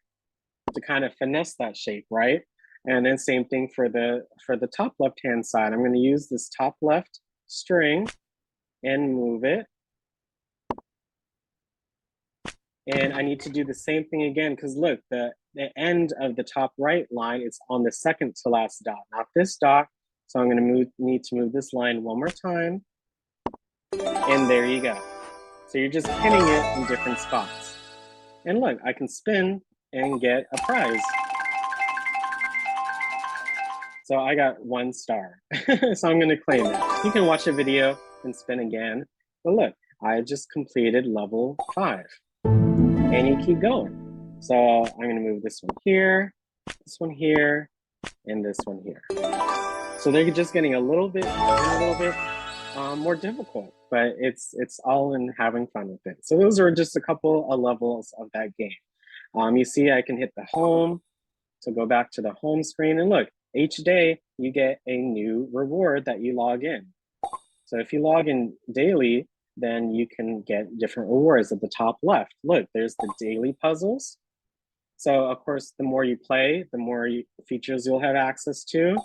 to kind of finesse that shape, right? And then same thing for the top left-hand side. I'm gonna use this top left string and move it. And I need to do the same thing again, because look, the end of the top right line is on the second to last dot, not this dot. So I'm gonna need to move this line one more time. And there you go. So you're just pinning it in different spots. And look, I can spin and get a prize. So I got 1 star. So I'm gonna claim it. You can watch a video and spin again. But look, I just completed level 5. And you keep going. So I'm gonna move this one here, and this one here. So they're just getting a little bit more difficult, but it's all in having fun with it. So those are just a couple of levels of that game. You see I can hit the home to go back to the home screen, and look, each day you get a new reward that you log in. So if you log in daily, then you can get different rewards at the top left. Look, there's the daily puzzles. So of course, the more you play, the more features you'll have access to.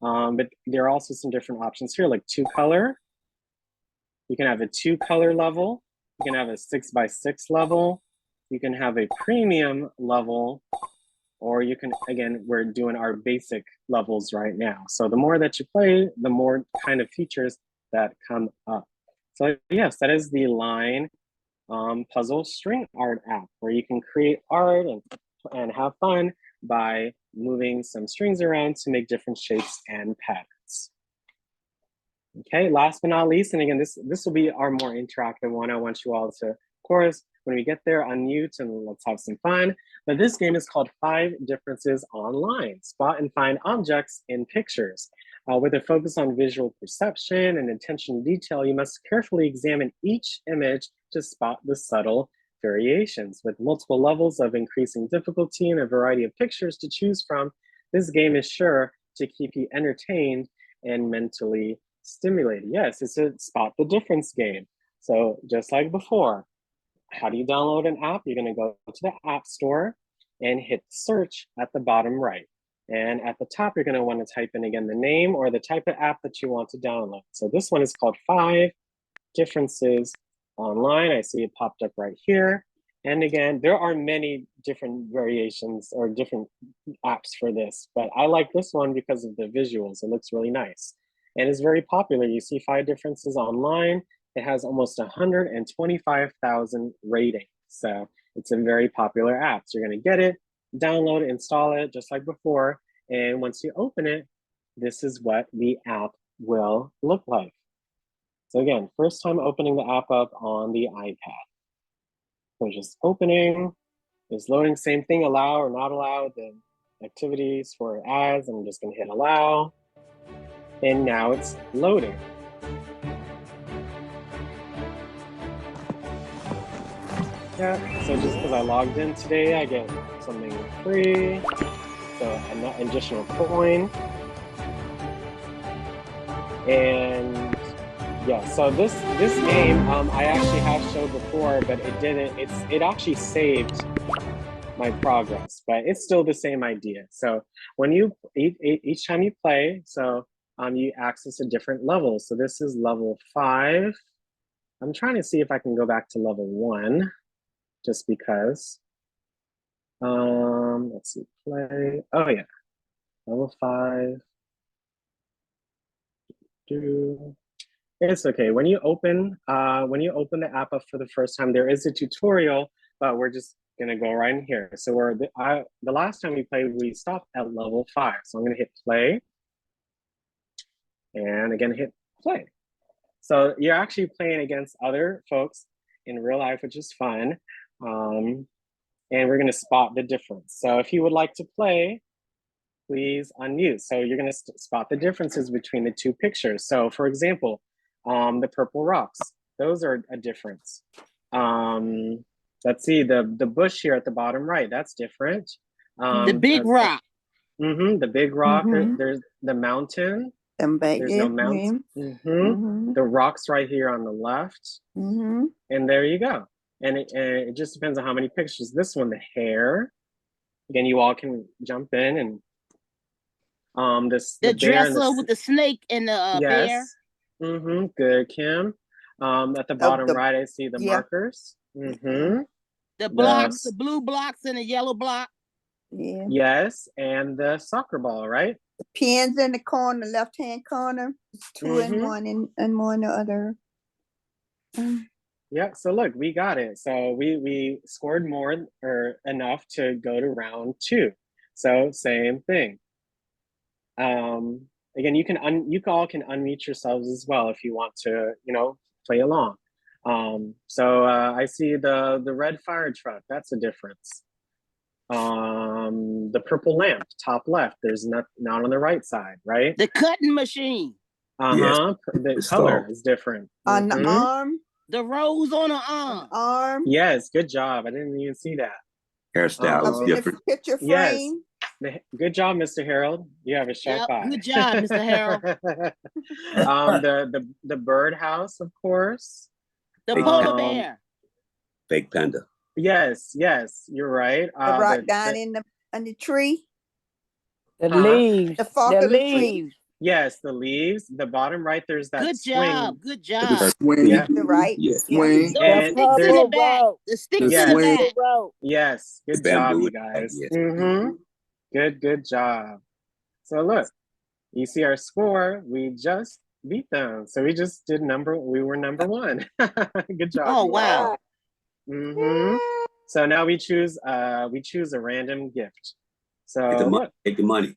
But there are also some different options here, like 2-color. You can have a 2-color level. You can have a 6x6 level. You can have a premium level, or you can, again, we're doing our basic levels right now. So the more that you play, the more kind of features that come up. So yes, that is the Line puzzle string art app, where you can create art and have fun by moving some strings around to make different shapes and patterns. Okay, last but not least, and again, this will be our more interactive one. I want you all to, of course, when we get there, unmute and let's have some fun. But this game is called 5 Differences Online. Spot and find objects in pictures. With a focus on visual perception and attention to detail, you must carefully examine each image to spot the subtle variations. With multiple levels of increasing difficulty and a variety of pictures to choose from, this game is sure to keep you entertained and mentally stimulated. Yes, it's a spot the difference game. So just like before, how do you download an app? You're gonna go to the App Store and hit search at the bottom right. And at the top, you're gonna wanna type in again the name or the type of app that you want to download. So this one is called 5 Differences Online. I see it popped up right here. And again, there are many different variations or different apps for this, but I like this one because of the visuals. It looks really nice. And it's very popular. You see 5 Differences Online. It has almost 125,000 ratings. So it's a very popular app. So you're gonna get it, download it, install it, just like before. And once you open it, this is what the app will look like. So again, first time opening the app up on the iPad. So just opening, it's loading, same thing, allow or not allow the activities for ads. I'm just gonna hit allow. And now it's loading. Yeah, so just because I logged in today, I get something free. So an additional coin. And yeah, so this game I actually have showed before, but it didn't. It actually saved my progress, but it's still the same idea. So when you each time you play, so you access a different level. So this is level 5. I'm trying to see if I can go back to level 1, just because. Let's see, play. Oh yeah, level 5. It's okay. When you open the app up for the first time, there is a tutorial, but we're just gonna go right in here. So the last time we played, we stopped at level 5. So I'm gonna hit play, and again hit play. So you're actually playing against other folks in real life, which is fun. And we're gonna spot the difference. So if you would like to play, please unmute. So you're gonna spot the differences between the two pictures. So for example, the purple rocks, those are a difference. Let's see, the bush here at the bottom right, that's different. The big rock. The big rock, there's the mountain. There's no mountain. The rocks right here on the left. And there you go. And it just depends on how many pictures. This one, the hair. Again, you all can jump in and the dresser with the snake and the bear. Good, Kim. At the bottom right, I see the markers. The blocks, the blue blocks and the yellow block. Yeah. Yes, and the soccer ball, right? The pins in the corner, left-hand corner. It's 2 in one and one the other. Yeah, so look, we got it. So we scored more or enough to go to round 2. So same thing. Again, you all can unmute yourselves as well if you want to, play along. So I see the red fire truck. That's a difference. The purple lamp, top left. There's not on the right side, right? The cutting machine. Yes. The color is different. On the arm. The rose on the arm. Arm. Yes, good job. I didn't even see that. Hairstyle is different. Picture frame. Yes. Good job, Mr. Harold. You have a sharp eye. Good job, Mr. Harold. The birdhouse, of course. The polar bear. Fake panda. Yes, you're right. The rock down in the tree. The leaves. The fork of the tree. Yes, the leaves. The bottom right, there's that Good swing. job. Good job. The swing. Yeah. The right. Yes. Swing. And The sticks in the back. The sticks in the back. Yes, good job, you guys. Yes. Good job. So look, you see our score. We just beat them. So we just we were number 1. Good job. Oh, wow. So now we choose a random gift. So take the money.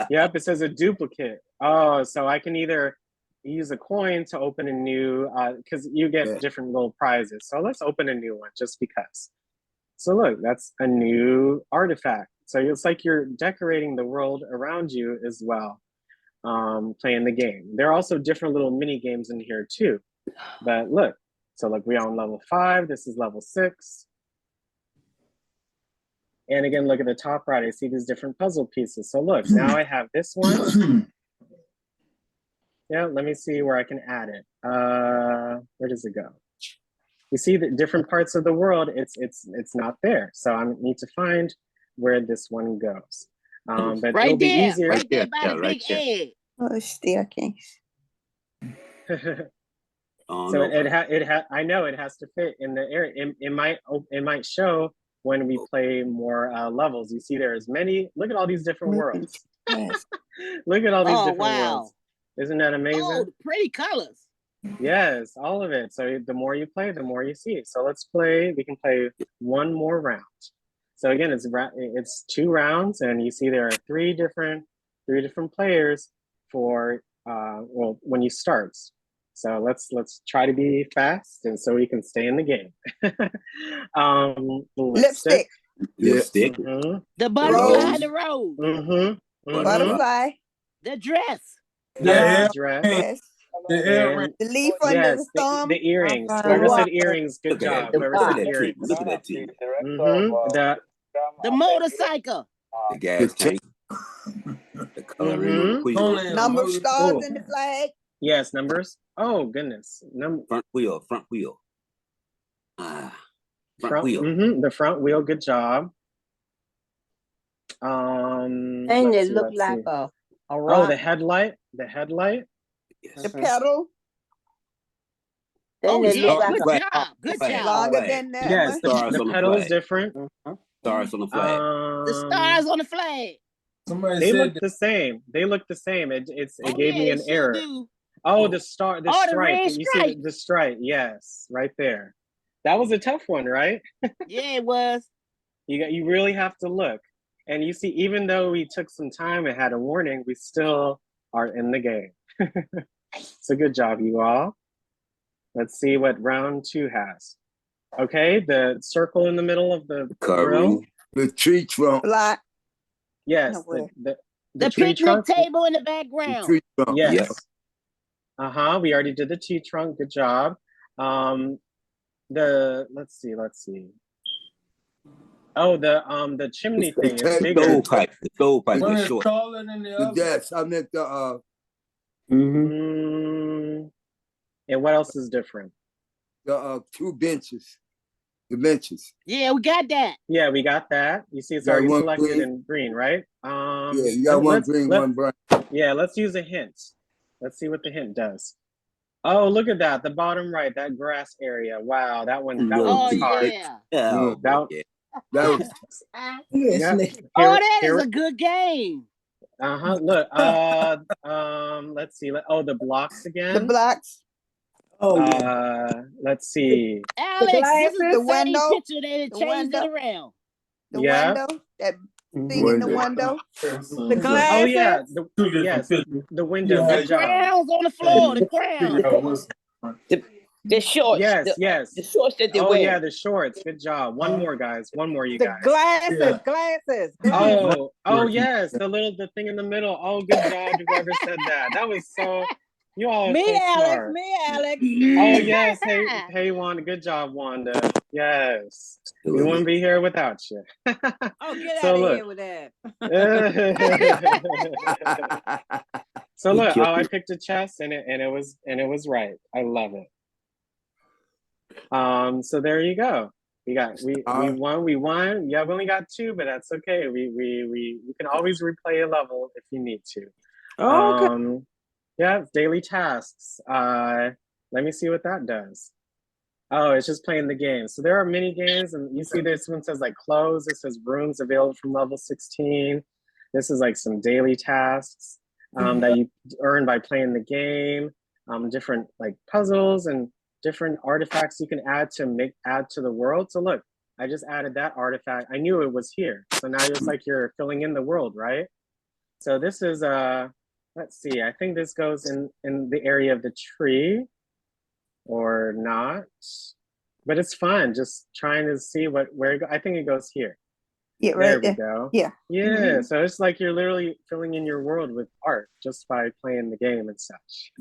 Yep, it says a duplicate. Oh, so I can either use a coin to open a new, because you get different little prizes. So let's open a new one just because. So look, that's a new artifact. So it's like you're decorating the world around you as well, playing the game. There are also different little mini games in here too. But look, so look, we're on level 5. This is level 6. And again, look at the top right. I see these different puzzle pieces. So look, now I have this one. Yeah, let me see where I can add it. Where does it go? You see the different parts of the world, it's not there. So I need to find where this one goes. But right it'll be there, easier. right there by the big egg. Oh, staircase. So I know it has to fit in the area. It might show when we play more levels. You see there's many, look at all these different worlds. Look at all these different worlds. Isn't that amazing? Oh, the pretty colors. Yes, all of it. So the more you play, the more you see. So we can play one more round. So again, it's 2 rounds, and you see there are three different players for when you start. So let's try to be fast, and so we can stay in the game. Lipstick. Lipstick. The butterfly, the rose. Butterfly. The dress. The dress. The leaf under the thumb. The earrings. Whoever said earrings, good job. Whoever said earrings. Look at that team. The motorcycle. The gas tank. The coloring. Number of stars in the flag. Yes, numbers. Oh goodness. Front wheel. Front wheel. The front wheel. Good job. And it looked like a rock. Oh, the headlight. The headlight. Yes. The pedal. Oh, Then it yeah, looked like good job. Good job. Longer than that. Yes, the pedal is different. Stars on the flag. The stars on the flag. Somebody They said look the same. They look the same. It Oh gave me yeah, an it sure error. do. Oh, the star, the Oh, the stripe. red You see stripe. the stripe? Yes, right there. That was a tough one, right? Yeah, it was. You really have to look. And you see, even though we took some time and had a warning, we still are in the game. So good job, you all. Let's see what round 2 has. Okay, the circle in the middle of the grill. Covering the tree trunk. Block. Yes, No way. the The tree picnic trunk. table in the The background. tree trunk. Yes. We already did the tree trunk. Good job. Let's see. Oh, the chimney thing is The bigger. stovepipe. The stovepipe one is is short. taller than the other. Yes, I meant the And what else is different? the 2 benches. The benches. Yeah, we got that. Yeah, we got that. You see, it's Got already one selected green. in green, right? Yeah, you got one green, one brown. Yeah, let's use a hint. Let's see what the hint does. Oh, look at that. The bottom right, that grass area. Wow, that one Oh was hard. yeah. Oh, That, that was yeah. Oh, that is a good game. Look, let's see. Oh, the blocks again. The blocks. Let's see. Alex, this is the same window, picture. They changed it around. The Yeah. window. That thing in the window. The glasses. Oh yeah, the window. The Good job. crowns on the floor. The crowns. The shorts. Yes, The shorts that they Oh wear. yeah, the shorts. Good job. One more, guys. One more, you The guys. glasses. Oh yes, the thing in the middle. Oh, good job, whoever said that. That was so. You all are Me, so Alex. smart. Me, Alex. Oh yes, hey Wanda. Good job, Wanda. Yes, we wouldn't be here without you. Oh, get So out of look. here with that. So look, I picked a chess and it was right. I love it. So there you go. We won. Yeah, we only got 2, but that's okay. We can always replay a level if you need to. Okay. Yeah, daily tasks. Let me see what that does. Oh, it's just playing the game. So there are mini games, and you see this one says like clothes. It says rooms available from level 16. This is like some daily tasks that you earn by playing the game. Different like puzzles and different artifacts you can add to the world. So look, I just added that artifact. I knew it was here. So now it's like you're filling in the world, right? So this is let's see, I think this goes in the area of the tree or not, but it's fun just trying to see where it go. I think it goes here. Yeah, There right we there. go. Yeah. Yeah, so it's like you're literally filling in your world with art just by playing the game and such.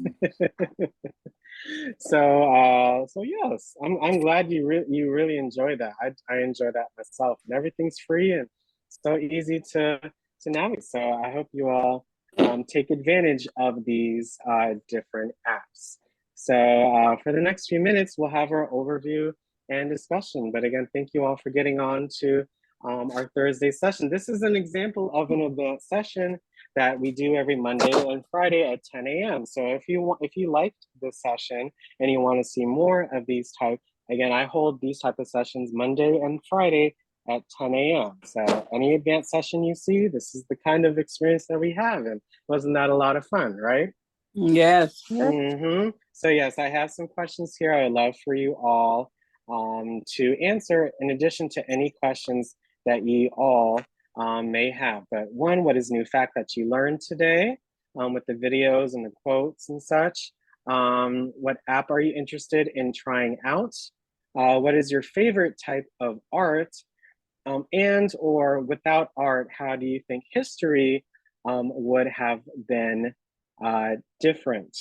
So yes, I'm glad you really enjoy that. I enjoy that myself, and everything's free and so easy to navigate. So I hope you all take advantage of these different apps. So for the next few minutes, we'll have our overview and discussion. But again, thank you all for getting on to our Thursday session. This is an example of an advanced session that we do every Monday and Friday at 10 a.m. So if you liked this session and you want to see more of these again, I hold these type of sessions Monday and Friday at 10 a.m. So any advanced session you see, this is the kind of experience that we have. And wasn't that a lot of fun, right? Yes. So yes, I have some questions here I would love for you all to answer, in addition to any questions that you all may have. But one, what is new fact that you learned today with the videos and the quotes and such? What app are you interested in trying out? What is your favorite type of art? And or without art, how do you think history would have been different?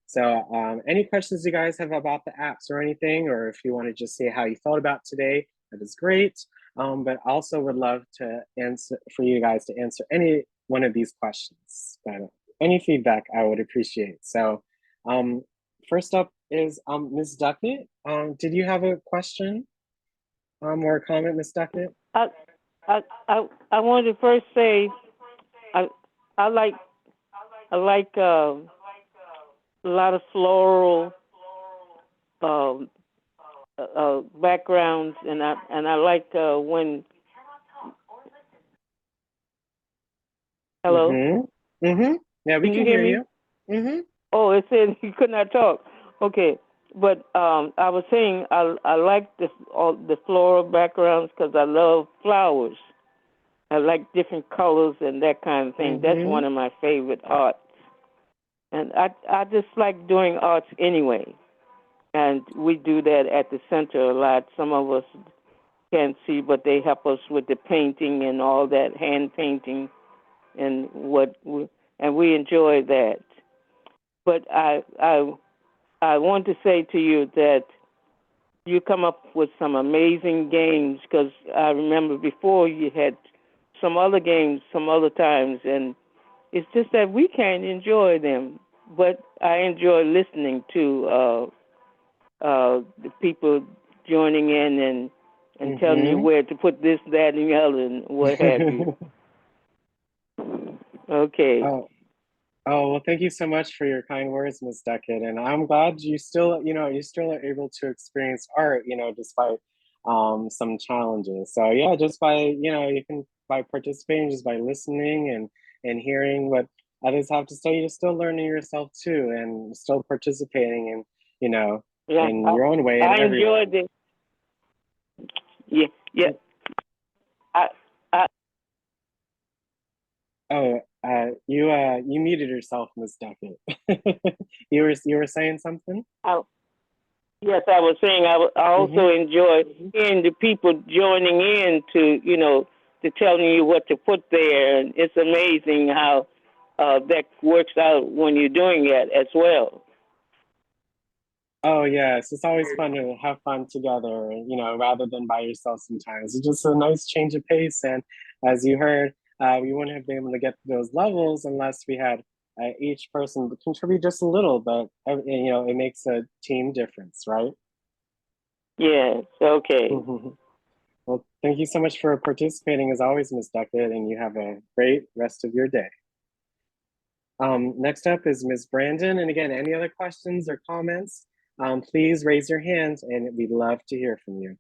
So any questions you guys have about the apps or anything, or if you want to just say how you felt about today, that is great. But also would love to answer for you guys to answer any one of these questions. But any feedback I would appreciate. So first up is Ms. Duckett. Did you have a question or a comment, Ms. Duckett? I wanted to first say I like a lot of floral backgrounds, and I like when Hello? Yeah, we Can can you hear hear me? you. Oh, it said you could not talk. Okay, but I was saying I like all the floral backgrounds because I love flowers. I like different colors and that kind of thing. That's one of my favorite arts, and I just like doing arts anyway. And we do that at the center a lot. Some of us can't see, but they help us with the painting and all that hand painting and and we enjoy that. But I want to say to you that you come up with some amazing games because I remember before you had some other games some other times, and it's just that we can't enjoy them. But I enjoy listening to the people joining in and telling you where to put this, that, and the other, and what have you. Okay. Oh, well, thank you so much for your kind words, Miss Duckett. And I'm glad you still, you still are able to experience art, despite some challenges. So yeah, just by, you can by participating, just by listening and hearing what others have to say, you're still learning yourself too, and still participating in, Yeah, in your own way and I everywhere. enjoyed it. Yeah. I, I, Oh, you muted yourself, Miss Duckett. You were saying something? yes, I was saying I also enjoy hearing the people joining in to telling you what to put there. And it's amazing how that works out when you're doing it as well. Oh yes, it's always fun to have fun together, rather than by yourself sometimes. It's just a nice change of pace. And as you heard, we wouldn't have been able to get to those levels unless we had each person contribute just a little, but it makes a team difference, right? Yes, okay. Well, thank you so much for participating as always, Ms. Duckett, and you have a great rest of your day. Next up is Ms. Brandon. And again, any other questions or comments, please raise your hand and we'd love to hear from you.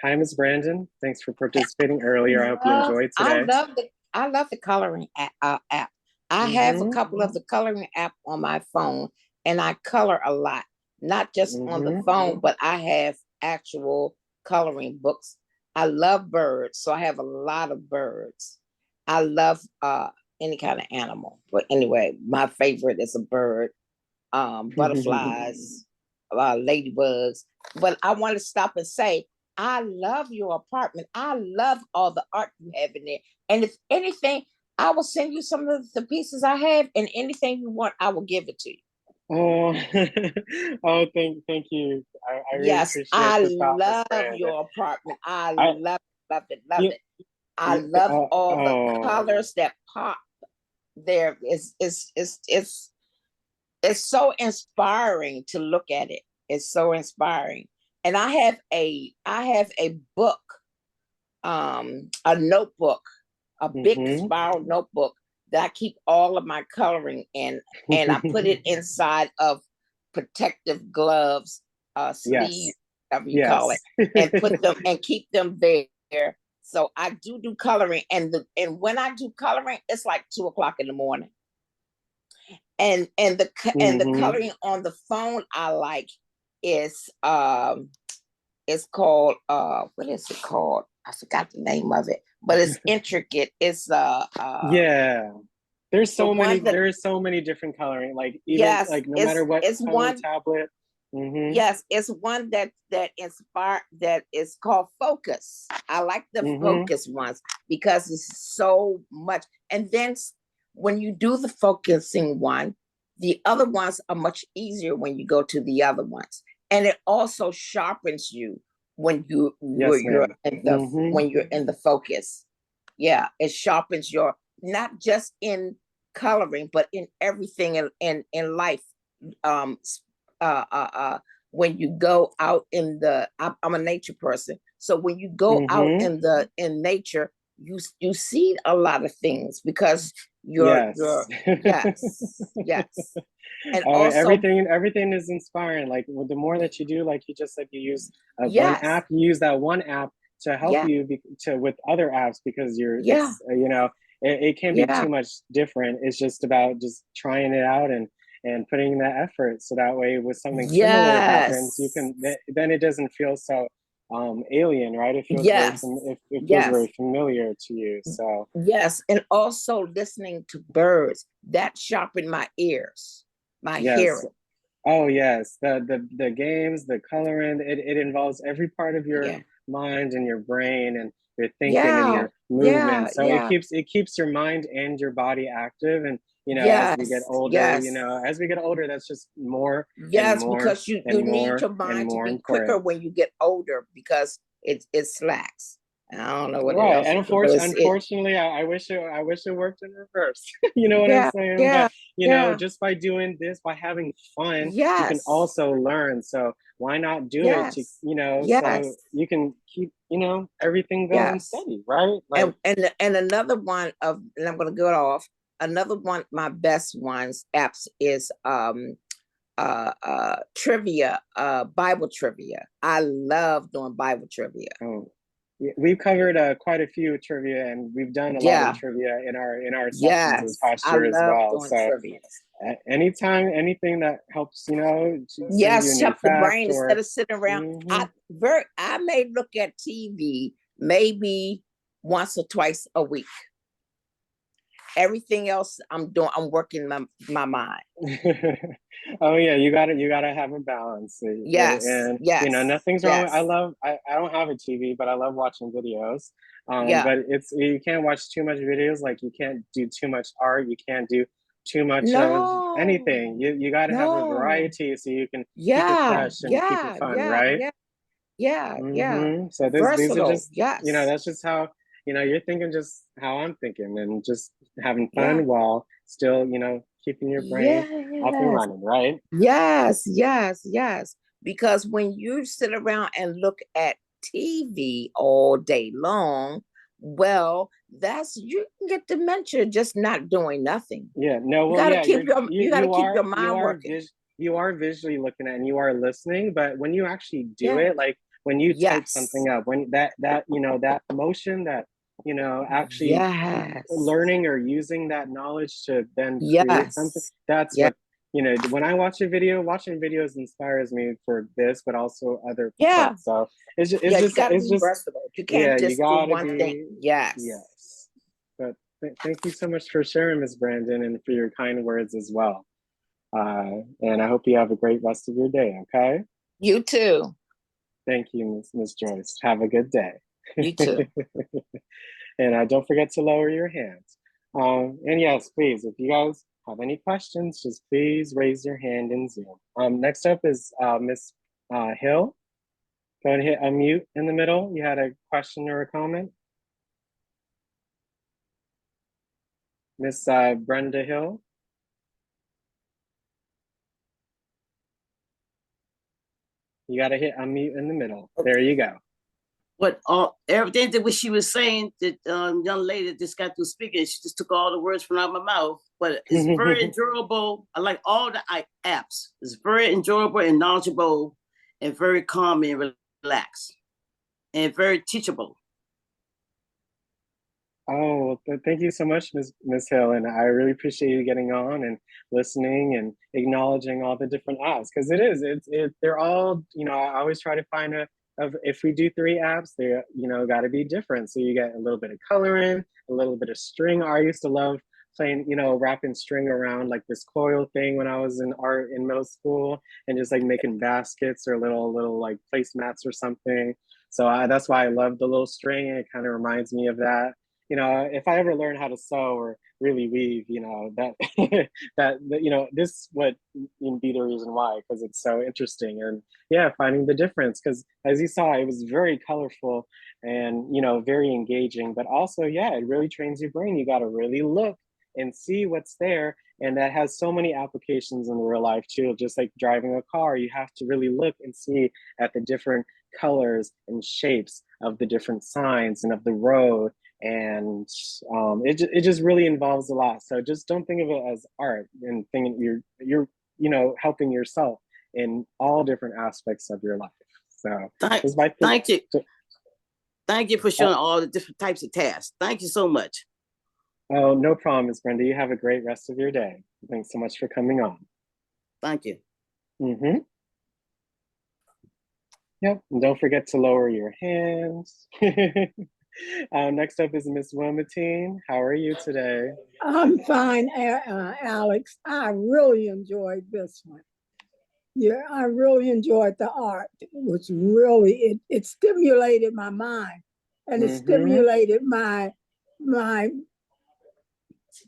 Hi, Ms. Brandon. Thanks for participating earlier. I hope you enjoyed today. I love the coloring app. I have a couple of the coloring app on my phone, and I color a lot, not just on the phone, but I have actual coloring books. I love birds, so I have a lot of birds. I love any kind of animal, but anyway, my favorite is a bird. Butterflies, ladybugs. But I want to stop and say, I love your apartment. I love all the art you have in there. And if anything, I will send you some of the pieces I have, and anything you want, I will give it to you. Oh, oh, thank you. I really Yes, appreciate I the thought, Ms. love Brandon. your apartment. I I, love it. you, I love all the oh, colors that pop there. It's so inspiring to look at it. It's so inspiring. And I have a book, a notebook, a big spiral notebook that I keep all of my coloring in, and I put it inside of protective gloves, sleeves, whatever you call it, and put them and keep them there. So I do coloring, and when I do coloring, it's like 2:00 in the morning. And the coloring on the phone I like is it's called what is it called? I forgot the name of it, but it's intricate. It's yeah. There's so many. that, There is so many different coloring. Like even like no matter what it's phone, one tablet. Yes, it's one that inspired, that is called Focus. I like the Focus ones because it's so much. And then when you do the focusing one, the other ones are much easier when you go to the other ones. And it also sharpens you when you're in the when you're in the focus. Yeah, it sharpens your, not just in coloring, but in everything in life. When you go out in I'm a nature person, so when you go out in nature, you see a lot of things because you're yes. And also everything is inspiring. Like the more that you do, like you just said, you use one app. You use that one app to help you with other apps because it can be too much different. It's just about just trying it out and putting in that effort, so that way with something similar happens, you can then it doesn't feel so alien, right? It feels it feels very familiar to you. So yes, and also listening to birds that sharpened my ears, my hearing. Oh yes, the games, the coloring, it involves every part of your mind and your brain and your thinking and your movement. So it keeps your mind and your body active. And as we get older, as we get older, that's just more and more because you need your mind to be quicker when you get older, because it slacks. I don't know what else. And unfortunately, I wish it worked in reverse. You know what I'm saying? But just by doing this, by having fun, you can also learn. So why not do it to, so you can keep, everything going steady, right? Like, and another one and I'm gonna go off. Another one, my best ones apps is trivia, Bible trivia. I love doing Bible trivia. We've covered quite a few trivia, and we've done a lot of trivia in our sessions this past year as well. So anytime, anything that helps, help the brain instead of sitting around. I may look at TV maybe once or twice a week. Everything else I'm working my mind. Oh yeah, you gotta have a balance. And nothing's wrong. I don't have a TV, but I love watching videos. But you can't watch too much videos. Like you can't do too much art. You can't do too much of anything. You gotta have a variety so you can keep it fresh and keep it fun, right? So these are just that's just how you're thinking, just how I'm thinking, and just having fun while still keeping your brain up and running, right? Yes. Because when you sit around and look at TV all day long, well, you can get dementia just not doing nothing. You gotta keep your mind working. You are visually looking at, and you are listening, but when you actually do it, like when you type something up, when that motion, that actually learning or using that knowledge to then create something, that's what when I watch a video, watching videos inspires me for this, but also other parts. So it's just versatile. You can't just do one thing. Yes. But thank you so much for sharing, Ms. Brandon, and for your kind words as well. And I hope you have a great rest of your day. Okay. You too. Thank you, Ms. Joyce. Have a good day. You too. And don't forget to lower your hands. And yes, please, if you guys have any questions, just please raise your hand in Zoom. Next up is Miss Hill. Go ahead and hit unmute in the middle. You had a question or a comment? Miss Brenda Hill. You got to hit unmute in the middle. There you go. But everything that what she was saying, that young lady that just got through speaking, she just took all the words from out my mouth. But it's very enjoyable. I like all the apps. It's very enjoyable and knowledgeable, and very calm and relaxed, and very teachable. Oh, thank you so much, Ms. Hill, and I really appreciate you getting on and listening and acknowledging all the different apps, because they're all, I always try to find if we do 3 apps, they got to be different. So you get a little bit of coloring, a little bit of string. I used to love playing, wrapping string around like this coil thing when I was in art in middle school, and just like making baskets or little like placemats or something. So that's why I love the little string. It kind of reminds me of that. If I ever learn how to sew or really weave, this would be the reason why, because it's so interesting. And finding the difference, because as you saw, it was very colorful and, very engaging, but also, it really trains your brain. You got to really look and see what's there. And that has so many applications in real life too. Just like driving a car, you have to really look and see at the different colors and shapes of the different signs and of the road. And it just really involves a lot. So just don't think of it as art, and think you're helping yourself in all different aspects of your life. So thank you for showing all the different types of tasks. Thank you so much. Oh, no problem, Miss Brenda. You have a great rest of your day. Thanks so much for coming on. Thank you. Mm-hmm. Yep. And don't forget to lower your hands. Next up is Miss Wilmatine. How are you today? I'm fine, Alex. I really enjoyed this one. Yeah, I really enjoyed the art. It was really, it stimulated my mind, and it stimulated my,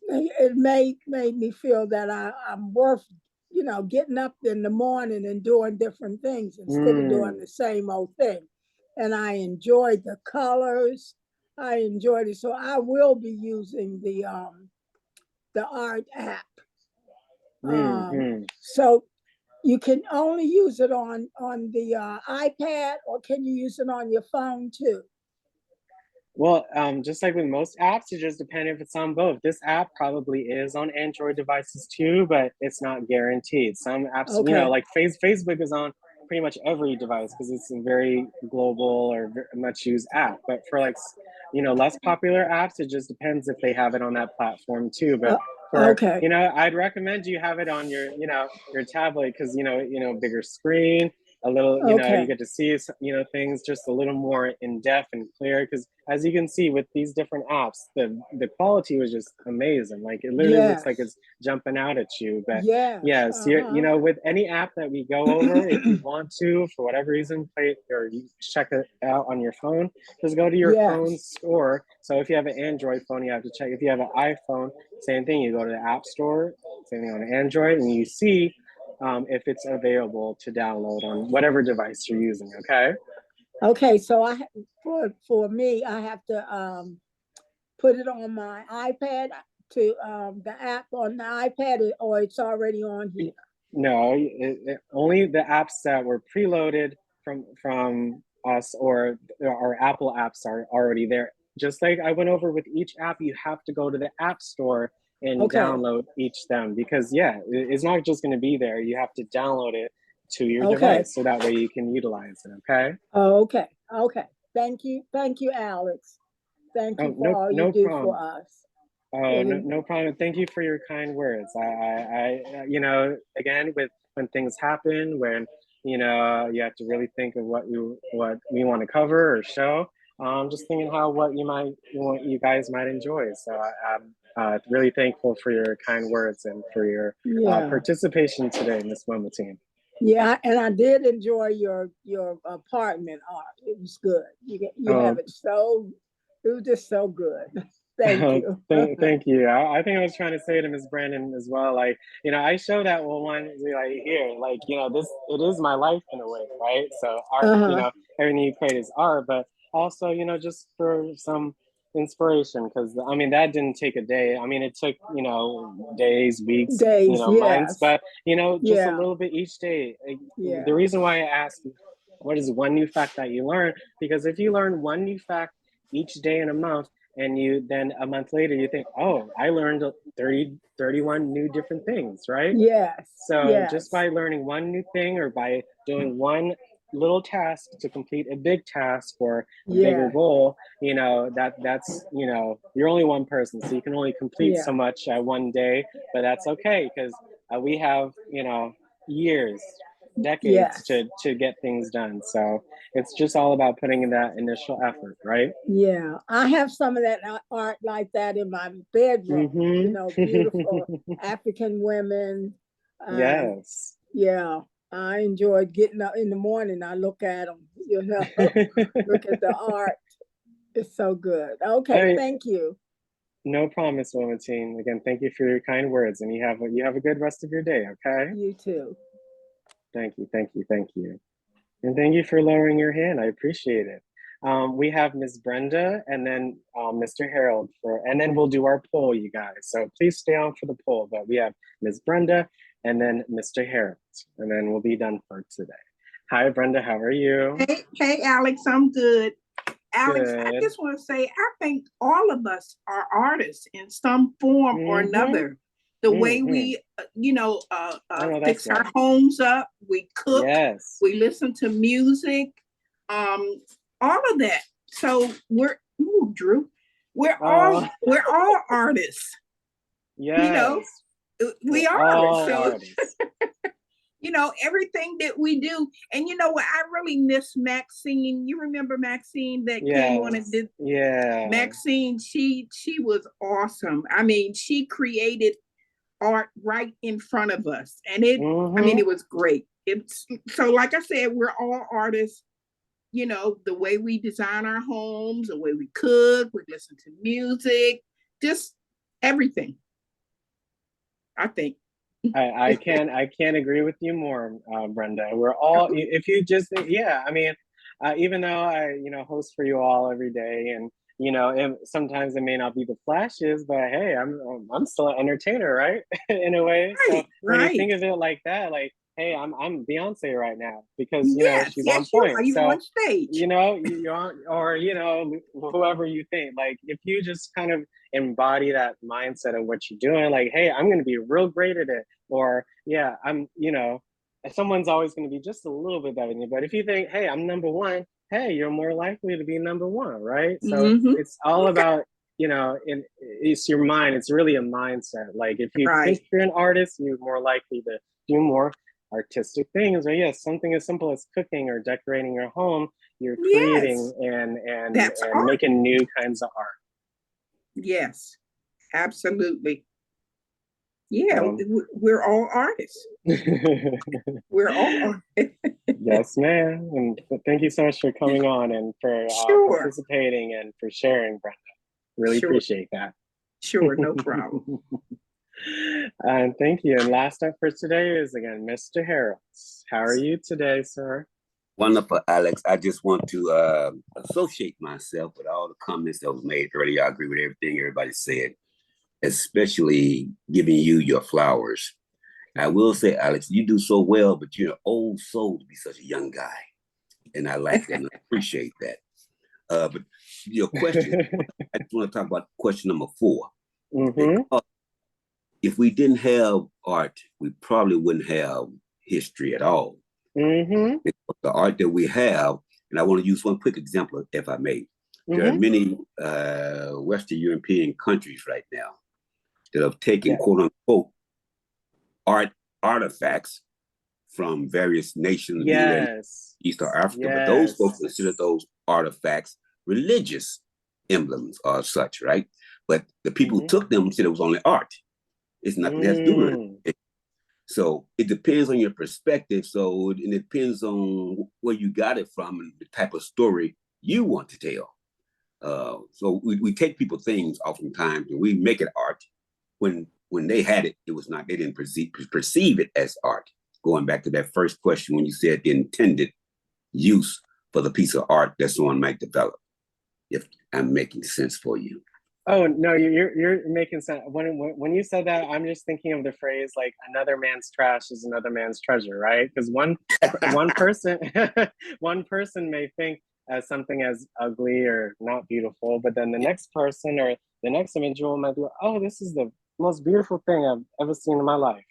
it made me feel that I'm worth, getting up in the morning and doing different things instead of doing the same old thing. And I enjoyed the colors. I enjoyed it. So I will be using the art app. So you can only use it on the iPad, or can you use it on your phone too? Well, just like with most apps, it just depends if it's on both. This app probably is on Android devices too, but it's not guaranteed. Some apps, like Facebook is on pretty much every device because it's a very global or very much used app. But for like, less popular apps, it just depends if they have it on that platform too. But for, I'd recommend you have it on your, your tablet because, bigger screen, a little, you get to see, things just a little more in depth and clear. Because as you can see with these different apps, the quality was just amazing. Like it literally looks like it's jumping out at you. But with any app that we go over, if you want to, for whatever reason, play or you check it out on your phone, just go to your phone store. So if you have an Android phone, you have to check. If you have an iPhone, same thing. You go to the App Store, same thing on Android, and you see if it's available to download on whatever device you're using. Okay, so for me, I have to put it on my iPad to the app on the iPad, or it's already on here. No, only the apps that were preloaded from us or our Apple apps are already there. Just like I went over with each app, you have to go to the App Store and download each them because it's not just going to be there. You have to download it to your device so that way you can utilize it. Okay. Okay. Thank you, Alex. Thank you for all you do for us. Oh, no problem. Thank you for your kind words. I again, when things happen, when you have to really think of what we want to cover or show. Just thinking what you guys might enjoy. So I'm really thankful for your kind words and for your participation today, Miss Wilmatine. Yeah, and I did enjoy your apartment art. It was good. You have it so. It was just so good. Thank you. Thank you. I think I was trying to say to Miss Brandon as well. Like, I show that one like here, like, this, it is my life in a way, right? So art, everything you create is art, but also, just for some inspiration, because that didn't take a day. It took, days, weeks, months, but just a little bit each day. The reason why I asked, what is one new fact that you learn? Because if you learn one new fact each day in a month, and you then a month later you think, oh, I learned 31 new different things, right? So just by learning one new thing or by doing one little task to complete a big task or a bigger goal, that's you're only one person, so you can only complete so much one day, but that's okay because we have years, decades to get things done. So it's just all about putting in that initial effort, right? Yeah, I have some of that art like that in my bedroom. Beautiful African women. Yes. Yeah, I enjoy getting up in the morning. I look at them. Look at the art. It's so good. Okay, thank you. No problem, Miss Wilmatine. Again, thank you for your kind words, and you have a good rest of your day. Okay. You too. Thank you, and thank you for lowering your hand. I appreciate it. We have Miss Brenda and then Mr. Harold and then we'll do our poll, you guys. So please stay on for the poll. But we have Miss Brenda and then Mr. Harold, and then we'll be done for today. Hi, Brenda. How are you? Hey, Alex. I'm good. Alex, Good. I just want to say, I think all of us are artists in some form or another. The way we, fix our homes up, we cook, we listen to music, all of that. So Drew, we're Oh, all artists. yes. You know, we We're are. all So artists. you know, everything that we do. And you know what? I really miss Maxine. You remember Maxine that came on and Yes. did? Yeah. Maxine, she was awesome. I mean, she created art right in front of us. And I mean, it was great. It's so like I said, we're all artists. You know, the way we design our homes, the way we cook, we listen to music, just everything. I think. I can't agree with you more, Brenda. We're all, if you just, yeah, I mean, even though I, host for you all every day, and sometimes it may not be the flashes, but hey, I'm still an entertainer, right? In a way. So when you think of it like that, like, hey, I'm Beyonce right now because she's on point. You're So on stage. you're on, or whoever you think. Like if you just kind of embody that mindset of what you're doing, like, hey, I'm going to be real great at it, or yeah, I'm, someone's always going to be just a little bit better than you. But if you think, hey, I'm number one, hey, you're more likely to be number one, right? So it's all about, it's your mind. It's really a mindset. Like if you think you're an artist, you're more likely to do more artistic things. Or yes, something as simple as cooking or decorating your home, you're creating and making new kinds of art. Yes, absolutely. Yeah, we're all artists. We're all artists. Yes, ma'am. And thank you so much for coming on and for participating and for sharing, Brenda. Really appreciate that. Sure, no problem. And thank you. And last up for today is again, Mr. Harris. How are you today, sir? Wonderful, Alex. I just want to associate myself with all the comments that was made earlier. I agree with everything everybody said, especially giving you your flowers. I will say, Alex, you do so well, but you're an old soul to be such a young guy. And I like that and I appreciate that. But your question, I just want to talk about question number 4. If we didn't have art, we probably wouldn't have history at all. The art that we have, and I want to use one quick example, if I may. There are many Western European countries right now that have taken quote unquote artifacts from various nations, East or Africa, but those folks consider those artifacts religious emblems or such, right? But the people who took them said it was only art. It's nothing that has to do with it. So it depends on your perspective. So it depends on where you got it from and the type of story you want to tell. So we take people things oftentimes and we make it art. When they had it, it was not, they didn't perceive it as art. Going back to that first question when you said the intended use for the piece of art that someone might develop, if I'm making sense for you. Oh no, you're making sense. When you said that, I'm just thinking of the phrase like another man's trash is another man's treasure, right? Because one person one person may think as something as ugly or not beautiful, but then the next person or the next individual might be like, oh, this is the most beautiful thing I've ever seen in my life,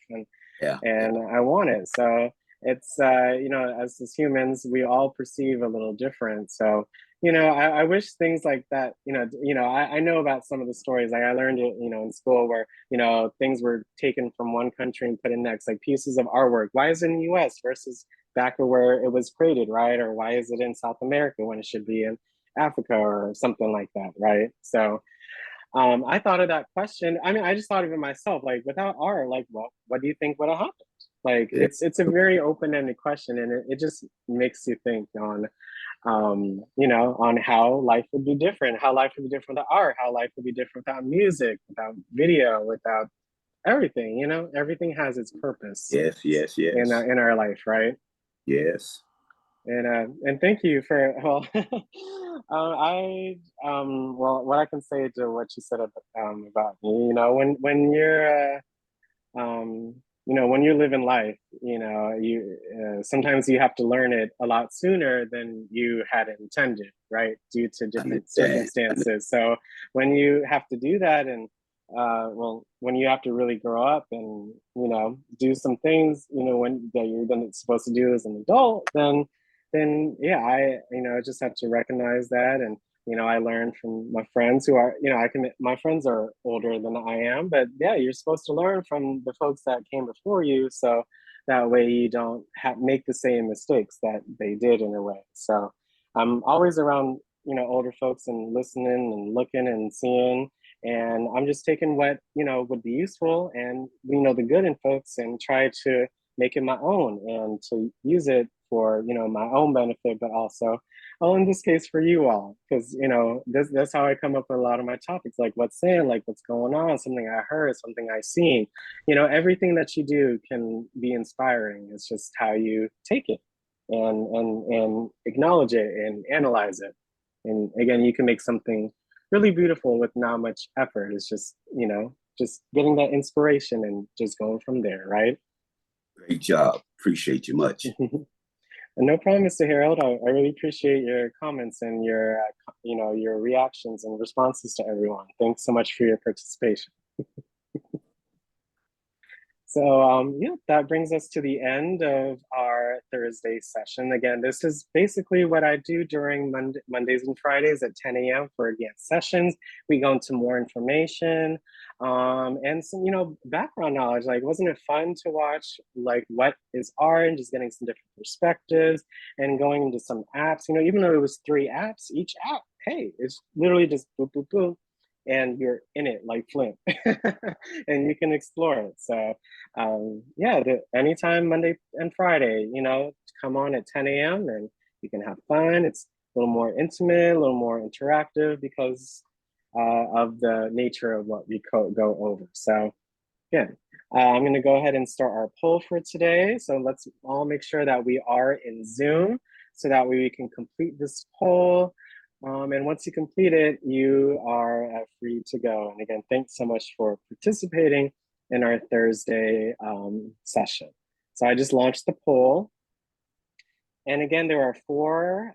and I want it. So it's as humans, we all perceive a little different. So I wish things like that, I know about some of the stories. Like I learned it, in school where, things were taken from one country and put in next, like pieces of artwork. Why is it in the US versus back where it was created, right? Or why is it in South America when it should be in Africa or something like that, right? So I thought of that question. I mean, I just thought of it myself, like without art, like, well, what do you think would have happened? Like, it's a very open-ended question, and it just makes you think on on how life would be different, how life would be different without art, how life would be different without music, without video, without everything. Everything has its purpose. Yes. In our life, right? Yes. And thank you for what I can say to what you said about me. When you're when you live in life, you sometimes you have to learn it a lot sooner than you had intended, right? Due to different circumstances. So when you have to do that, and when you have to really grow up and do some things, when that you're supposed to do as an adult, then yeah, I just have to recognize that and I learn from my friends who are, my friends are older than I am, but yeah, you're supposed to learn from the folks that came before you. So that way you don't make the same mistakes that they did in a way. So I'm always around, older folks and listening and looking and seeing. And I'm just taking what, would be useful and, the good in folks and try to make it my own and to use it for, my own benefit, but also, in this case for you all, because, that's how I come up with a lot of my topics, like what's in, like what's going on, something I heard, something I seen, everything that you do can be inspiring. It's just how you take it and acknowledge it and analyze it. And again, you can make something really beautiful with not much effort. It's just, just getting that inspiration and just going from there, right? Great job. Appreciate you much. And no problem, Mr. Harold. I really appreciate your comments and your, your reactions and responses to everyone. Thanks so much for your participation. So yeah, that brings us to the end of our Thursday session. Again, this is basically what I do during Mondays and Fridays at 10 a.m. for advanced sessions. We go into more information and some, background knowledge. Like, wasn't it fun to watch like what is art and just getting some different perspectives and going into some apps, even though it was 3 apps, each app, hey, it's literally just boop, boop, boop, and you're in it like Flint and you can explore it. So yeah, anytime Monday and Friday, come on at 10 a.m. and you can have fun. It's a little more intimate, a little more interactive because of the nature of what we go over. So yeah, I'm going to go ahead and start our poll for today. So let's all make sure that we are in Zoom so that way we can complete this poll. And once you complete it, you are free to go. And again, thanks so much for participating in our Thursday session. So I just launched the poll. And again, there are 4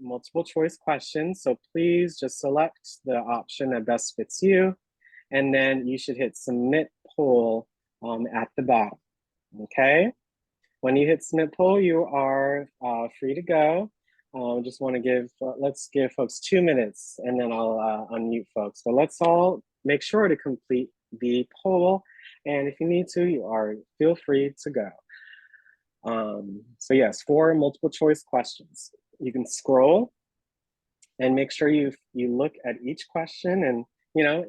multiple choice questions. So please just select the option that best fits you. And then you should hit submit poll at the bottom, okay? When you hit submit poll, you are free to go. Just want to let's give folks 2 minutes and then I'll unmute folks. But let's all make sure to complete the poll. And if you need to, feel free to go. So yes, 4 multiple choice questions. You can scroll and make sure you look at each question and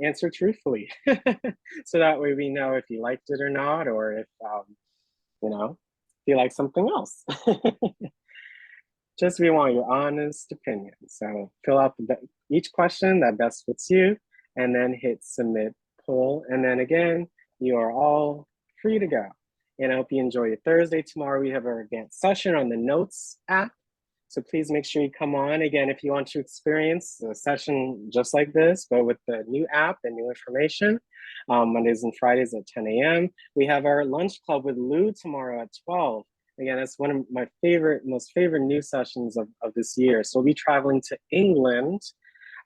answer truthfully. So that way we know if you liked it or not, or if if you like something else. Just we want your honest opinion. So fill out each question that best fits you and then hit submit poll. And then again, you are all free to go. And I hope you enjoy your Thursday. Tomorrow we have our advanced session on the Notes app. So please make sure you come on. Again, if you want to experience a session just like this, but with the new app and new information, Mondays and Fridays at 10 a.m. We have our lunch club with Lou tomorrow at 12. Again, that's one of my most favorite new sessions of this year. So we'll be traveling to England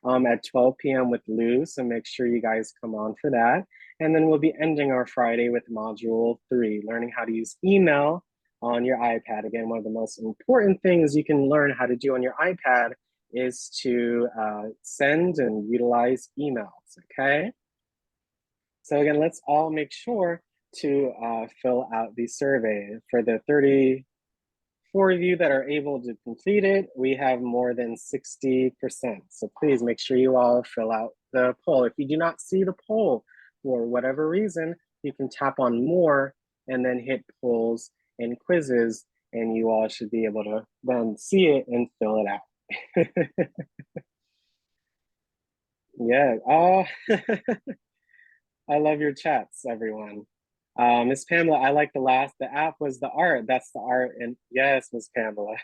at 12 p.m. with Lou. So make sure you guys come on for that. And then we'll be ending our Friday with module 3, learning how to use email on your iPad. Again, one of the most important things you can learn how to do on your iPad is to send and utilize emails, okay? So again, let's all make sure to fill out the survey. For the 34 of you that are able to complete it, we have more than 60%. So please make sure you all fill out the poll. If you do not see the poll for whatever reason, you can tap on more and then hit polls and quizzes, and you all should be able to then see it and fill it out. Yeah, oh, I love your chats, everyone. Miss Pamela, I like the app was the art. That's the art. And yes, Miss Pamela.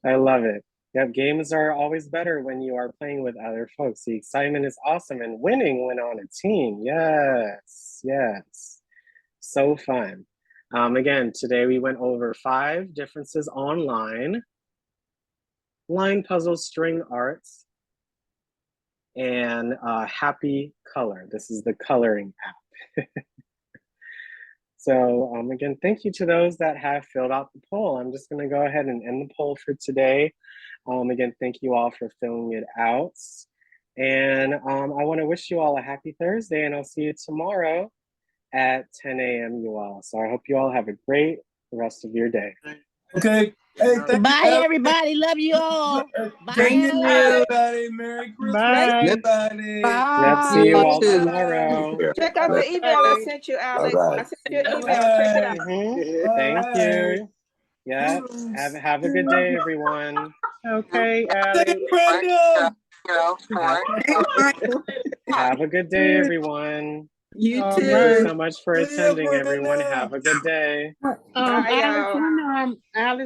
I love it. Yep, games are always better when you are playing with other folks. The excitement is awesome and winning when on a team. Yes, yes. So fun. Again, today we went over 5 differences online, line puzzle string arts, and Happy Color. This is the coloring app. So again, thank you to those that have filled out the poll. I'm just gonna go ahead and end the poll for today. Again, thank you all for filling it out. And I want to wish you all a happy Thursday, and I'll see you tomorrow at 10 a.m. you all. So I hope you all have a great rest of your day. Okay. Hey, thank Bye, you, everybody. Love you all. Bye, thank you, Alex. everybody. Merry Christmas, Bye. everybody. Let's see you all tomorrow. Check out the email I sent you, Alex. I sent you an email. Check it out. Thank you. Yeah. Have a good day, everyone. Okay, Alex. Brenda. Have a good day, everyone. You All too. Thank you right. so much for attending, everyone. Have a good day. Alex, y'all. Alex